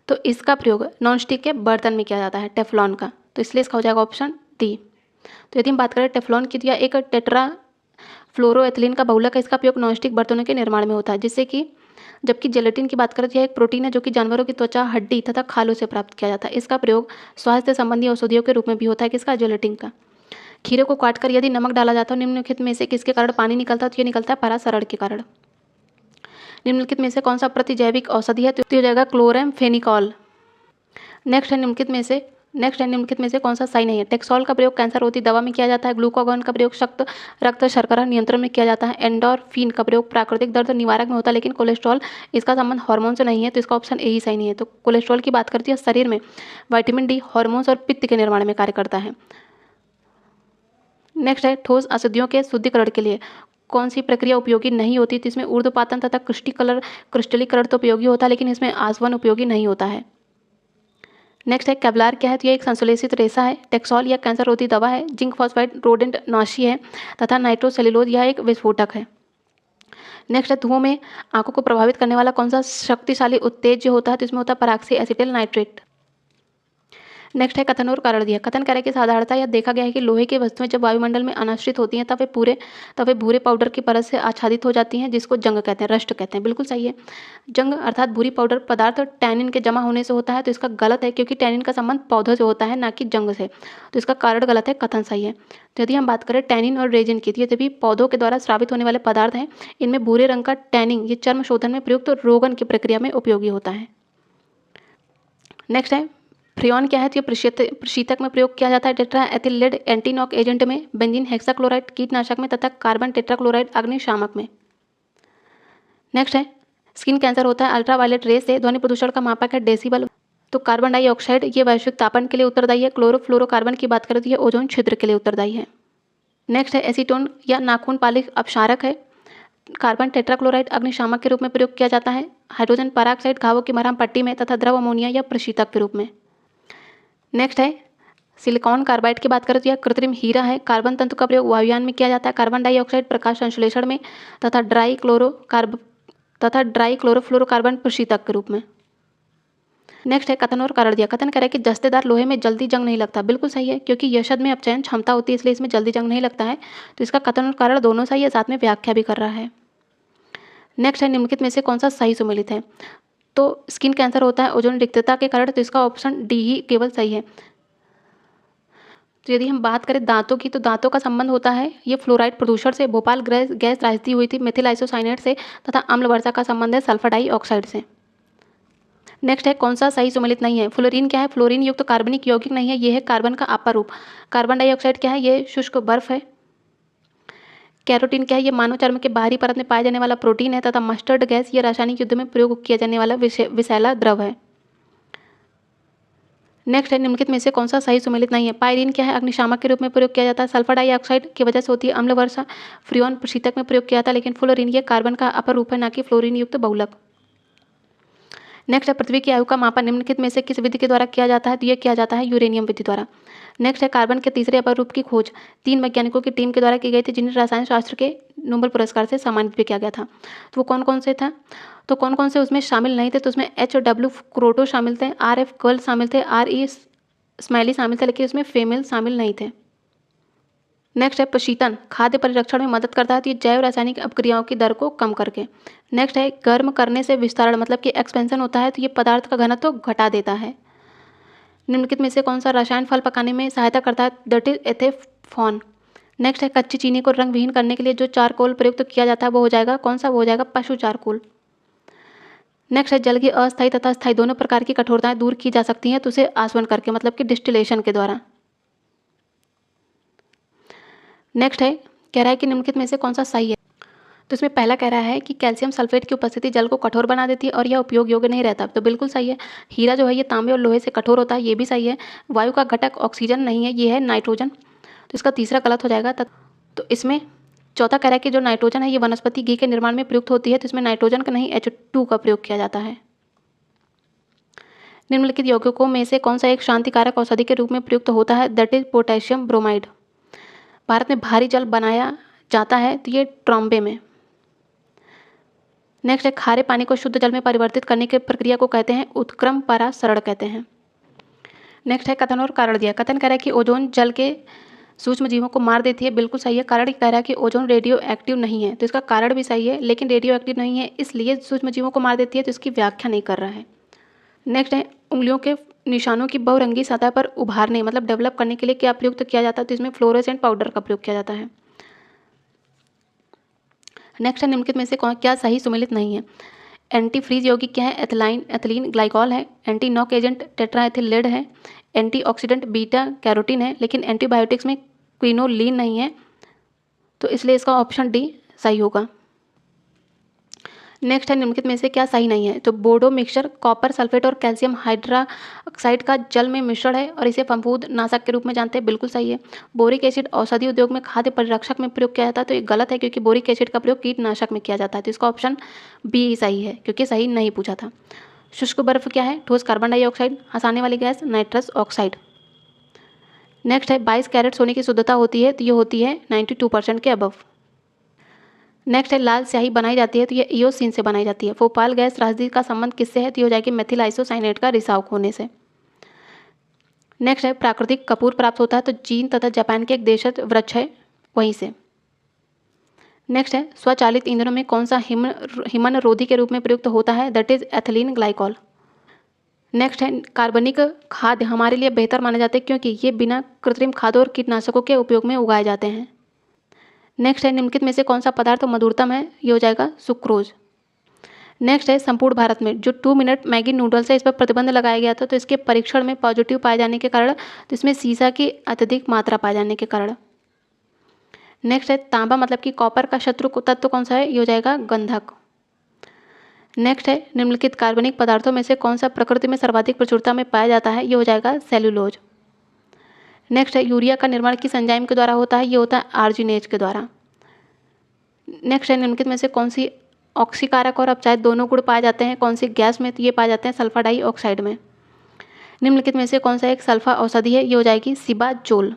A: तो इसका प्रयोग नॉनस्टिक के बर्तन में किया जाता है टेफ्लॉन का, तो इसलिए इसका हो जाएगा ऑप्शन डी। तो यदि हम बात करें टेफ्लॉन की तो यह एक टेट्रा फ्लोरोएथिलीन का बहुलक है, इसका प्रयोग नॉनस्टिक बर्तनों के निर्माण में होता है, जिससे कि जबकि जेलेटिन की बात करें तो यह एक प्रोटीन है जो कि जानवरों की त्वचा, हड्डी तथा खालों से प्राप्त किया जाता है। इसका प्रयोग स्वास्थ्य संबंधी औषधियों के रूप में भी होता है, किसका, जेलेटिन का। खीरे को काटकर यदि नमक डाला जाता है निम्नलिखित में से किसके कारण पानी निकलता है, तो ये निकलता है परासरण के कारण। निम्नलिखित में से कौन सा प्रतिजैविक औषधि है, तो ये हो जाएगा क्लोरेमफेनिकॉल। नेक्स्ट है निम्नलिखित में से कौन सा सही नहीं है। टेक्सोल का प्रयोग कैंसर रोधी दवा में किया जाता है। ग्लूकागॉन का प्रयोग सख्त रक्त शर्करा नियंत्रण में किया जाता है। एंडोर्फिन का प्रयोग प्राकृतिक दर्द निवारक में होता है, लेकिन कोलेस्ट्रॉल इसका संबंध हार्मोन से नहीं है, तो इसका ऑप्शन ए ही सही नहीं है। तो कोलेस्ट्रॉल की बात करती है शरीर में विटामिन डी, हार्मोन्स और पित्त के निर्माण में कार्य करता है। नेक्स्ट है ठोस अशुद्धियों के शुद्धिकरण के लिए कौन सी प्रक्रिया उपयोगी नहीं होती, तो इसमें ऊर्ध्वपातन तथा क्रिस्टलीकरण तो उपयोगी होता है, लेकिन इसमें आसवन उपयोगी नहीं होता है। नेक्स्ट है केवलार क्या है, तो यह एक संश्लेषित रेशा है। टेक्सोल यह कैंसर रोधी दवा है। जिंक फॉस्फाइड रोडेंट नाशी है तथा नाइट्रोसेल्यूलोज यह एक विस्फोटक है। नेक्स्ट है धुओं में आंखों को प्रभावित करने वाला कौन सा शक्तिशाली उत्तेज होता है, तो इसमें होता है पराक्सी एसिटिल नाइट्रेट। नेक्स्ट है कथन और कारण दिया। कथन करे कि साधारणतः यह देखा गया है कि लोहे की वस्तुएं जब वायुमंडल में अनाश्रित होती हैं तब वे भूरे पाउडर की परत से आच्छादित हो जाती हैं, जिसको जंग कहते हैं, रस्ट कहते हैं, बिल्कुल सही है। जंग अर्थात भूरी पाउडर पदार्थ टैनिन के जमा होने से होता है, तो इसका गलत है, क्योंकि टैनिन का संबंध पौधों से होता है, ना कि जंग से, तो इसका कारण गलत है, कथन सही है। तो यदि हम बात करें टैनिन और रेजिन की, तो ये सभी पौधों के द्वारा स्रावित होने वाले पदार्थ हैं। इनमें भूरे रंग का टैनिन ये चर्म शोधन में प्रयुक्त रोगन की प्रक्रिया में उपयोगी होता है। नेक्स्ट है फ्रियोन क्या है, तो ये प्रशीतक में प्रयोग किया जाता है। टेट्रा एथिल लेड एंटीनॉक एजेंट में, बेंजीन हेक्साक्लोराइड कीटनाशक में तथा कार्बन टेट्राक्लोराइड अग्निशामक में। नेक्स्ट है स्किन कैंसर होता है अल्ट्रावायलेट रेस से। ध्वनि प्रदूषण का मापक है डेसिबल। तो कार्बन डाइऑक्साइड ये वैश्विक तापन के लिए उत्तरदायी है। क्लोरोफ्लोरोकार्बन की बात करें तो ये ओजोन छिद्र के लिए उत्तरदायी है। नेक्स्ट है एसीटोन या नाखून पालिक अपसारक है। कार्बन टेट्राक्लोराइड अग्निशामक के रूप में प्रयोग किया जाता है। हाइड्रोजन पेरोक्साइड घावों की मरहम पट्टी में तथा द्रव अमोनिया या प्रशीतक के रूप में। नेक्स्ट है सिलिकॉन कार्बाइड की बात करें तो यह कृत्रिम हीरा है। कार्बन तंतु का प्रयोग वायुयान में किया जाता है, कार्बन डाइऑक्साइड प्रकाश संश्लेषण में तथा ड्राई क्लोरोफ्लोरोकार्बन प्रशीतक के रूप में। नेक्स्ट है कथन और कारण दिया। कथन करे कि जस्तेदार लोहे में जल्दी जंग नहीं लगता, बिल्कुल सही है, क्योंकि यशद में अपचयन क्षमता होती है, इसलिए इसमें जल्दी जंग नहीं लगता है, तो इसका कथन और कारण दोनों सही है, साथ में व्याख्या भी कर रहा है। नेक्स्ट है निम्नलिखित में से कौन सा सही सुमेलित है। तो स्किन कैंसर होता है ओजोन रिक्तता के कारण, तो इसका ऑप्शन डी ही केवल सही है। तो यदि हम बात करें दांतों की, तो दांतों का संबंध होता है ये फ्लोराइड प्रदूषण से। भोपाल गैस त्रासदी हुई थी मेथिल आइसोसाइनेट से तथा अम्ल वर्षा का संबंध है सल्फर डाइऑक्साइड से। नेक्स्ट है कौन सा सही सुमेलित नहीं है। फ्लोरीन क्या है, फ्लोरीन युक्त कार्बनिक यौगिक नहीं है, ये है कार्बन का अपर रूप। कार्बन डाइऑक्साइड क्या है, ये शुष्क बर्फ है। कैरोटीन क्या है, ये मानव चर्म के बाहरी परत में पाया जाने वाला प्रोटीन है तथा मस्टर्ड गैस ये रासायनिक युद्ध में प्रयोग किया जाने वाला विषैला द्रव है। नेक्स्ट है निम्नलिखित में से कौन सा सही सुमेलित नहीं है। पायरीन क्या है, अग्निशामक के रूप में प्रयोग किया जाता है। सल्फर डाइऑक्साइड की वजह से होती है अम्ल वर्षा। फ्रियोन प्रशीतक में प्रयोग किया जाता है, लेकिन फ्लोरीन ये कार्बन का अपर रूप है, ना कि फ्लोरीन युक्त बहुलक। नेक्स्ट है पृथ्वी की आयु का मापन निम्नलिखित में से किस विधि के द्वारा किया जाता है, तो यह किया जाता है यूरेनियम विधि द्वारा। नेक्स्ट है कार्बन के तीसरे अपर रूप की खोज 3 वैज्ञानिकों की टीम के द्वारा की गई थी, जिन्हें रसायन शास्त्र के नोबेल पुरस्कार से सम्मानित भी किया गया था। तो वो कौन कौन से था, तो कौन कौन से उसमें शामिल नहीं थे, तो उसमें HW क्रोटो शामिल थे, RF कर्ल शामिल थे, RE स्माइली शामिल थे, लेकिन इसमें फीमेल शामिल नहीं थे। नेक्स्ट है प्रशीतन खाद्य परिरक्षण में मदद करता है, तो ये जैव रासायनिक अपक्रियाओं की दर को कम करके। नेक्स्ट है गर्म करने से विस्तारण मतलब कि एक्सपेंशन होता है, तो ये पदार्थ का घनत्व घटा देता है। निम्नलिखित में से कौन सा रसायन फल पकाने में सहायता करता है? That is एथेफॉन। नेक्स्ट है कच्ची चीनी को रंग विहीन करने के लिए जो चारकोल प्रयुक्त किया जाता है वो हो जाएगा कौन सा? वो हो जाएगा पशु चारकोल। नेक्स्ट है जल की अस्थायी तथा स्थायी दोनों प्रकार की कठोरताएं दूर की जा सकती हैं तो उसे आसवन करके, मतलब कि डिस्टिलेशन के द्वारा। नेक्स्ट है कह रहा है कि निम्नलिखित में से कौन सा सही है? तो इसमें पहला कह रहा है कि कैल्शियम सल्फेट की उपस्थिति जल को कठोर बना देती है और यह उपयोग योग्य नहीं रहता, तो बिल्कुल सही है। हीरा जो है ये तांबे और लोहे से कठोर होता है, ये भी सही है। वायु का घटक ऑक्सीजन नहीं है, ये है नाइट्रोजन, तो इसका तीसरा गलत हो जाएगा। तो इसमें चौथा कह रहा है कि जो नाइट्रोजन है ये वनस्पति घी के निर्माण में प्रयुक्त होती है, तो इसमें नाइट्रोजन का नहीं H2 का प्रयोग किया जाता है। निम्नलिखित यौगिकों में से कौन सा एक शांतिकारक औषधि के रूप में प्रयुक्त होता है? That is potassium bromide. Bharat में भारी जल बनाया जाता है तो ये ट्रॉम्बे में। नेक्स्ट है खारे पानी को शुद्ध जल में परिवर्तित करने की प्रक्रिया को कहते हैं उत्क्रम परासरण कहते हैं। नेक्स्ट है कथन और कारण दिया। कथन कह रहा है कि ओजोन जल के सूक्ष्म जीवों को मार देती है, बिल्कुल सही है। कारण कह रहा है कि ओजोन रेडियो एक्टिव नहीं है, तो इसका कारण भी सही है, लेकिन रेडियो एक्टिव नहीं है इसलिए सूक्ष्म जीवों को मार देती है, तो इसकी व्याख्या नहीं कर रहा है। नेक्स्ट है उंगलियों के निशानों की बहुरंगी सतह पर उभारने मतलब डेवलप करने के लिए क्या प्रयुक्त किया जाता है? तो इसमें फ्लोरेसेंट पाउडर का प्रयोग किया जाता है। नेक्स्ट है निम्नलिखित में से क्या सही सुमेलित नहीं है? एंटी फ्रीज यौगिक क्या है? एथिलीन ग्लाइकॉल है। Anti knock agent tetraethyl lead है। एंटीऑक्सीडेंट बीटा कैरोटीन है। लेकिन एंटीबायोटिक्स में क्विनोलिन नहीं है, तो इसलिए इसका ऑप्शन डी सही होगा। नेक्स्ट है निम्नलिखित में से क्या सही नहीं है? तो बोडो मिक्सचर कॉपर सल्फेट और कैल्शियम हाइड्रोक्साइड का जल में मिश्रण है और इसे फफूंद नाशक के रूप में जानते हैं, बिल्कुल सही है। बोरिक एसिड औषधि उद्योग में खाद्य परिरक्षक में प्रयोग किया जाता है, तो ये गलत है क्योंकि बोरिक एसिड का प्रयोग कीटनाशक में किया जाता है, तो इसका ऑप्शन बी ही सही है क्योंकि सही नहीं पूछा था। शुष्क बर्फ क्या है? ठोस कार्बन डाइऑक्साइड। हंसाने वाली गैस नाइट्रस ऑक्साइड। नेक्स्ट है 22 कैरेट सोने की शुद्धता होती है, तो ये होती है 92% के अबव। नेक्स्ट है लाल स्याही बनाई जाती है, तो ये इयोसिन से बनाई जाती है। फोपाल गैस त्रासदी का संबंध किससे है? तो ये हो जाएगी मेथिल आइसोसाइनेट का रिसाव होने से। नेक्स्ट है प्राकृतिक कपूर प्राप्त होता है, तो चीन तथा जापान के एक देशज वृक्ष है वहीं से। नेक्स्ट है स्वचालित ईंधनों में कौन सा हिमन रोधी के रूप में प्रयुक्त होता है? That is ethylene glycol. Next है कार्बनिक खाद्य हमारे लिए बेहतर माने जाते हैं क्योंकि ये बिना कृत्रिम खादों और कीटनाशकों के उपयोग में उगाए जाते हैं। नेक्स्ट है निम्नलिखित में से कौन सा पदार्थ मधुरतम है? ये हो जाएगा सुक्रोज। नेक्स्ट है संपूर्ण भारत में जो 2 मिनट मैगी नूडल्स है इस पर प्रतिबंध लगाया गया था, तो इसके परीक्षण में पॉजिटिव पाए जाने के कारण, तो इसमें सीसा की अत्यधिक मात्रा पाए जाने के कारण। नेक्स्ट है तांबा मतलब कि कॉपर का शत्रु तत्व कौन सा है? ये हो जाएगा गंधक। नेक्स्ट है निम्नलिखित कार्बनिक पदार्थों में से कौन सा प्रकृति में सर्वाधिक प्रचुरता में पाया जाता है? ये हो जाएगा सेलुलोज। नेक्स्ट है यूरिया का निर्माण किस एंजाइम के द्वारा होता है? ये होता है आर्जिनेज के द्वारा। नेक्स्ट है निम्नलिखित में से कौन सी ऑक्सीकारक और अपचायक दोनों गुण पाए जाते हैं कौन सी गैस में? तो ये पाए जाते हैं सल्फर डाइऑक्साइड में। निम्नलिखित में से कौन सा एक सल्फा औषधि है? ये हो जाएगी सिबाजोल।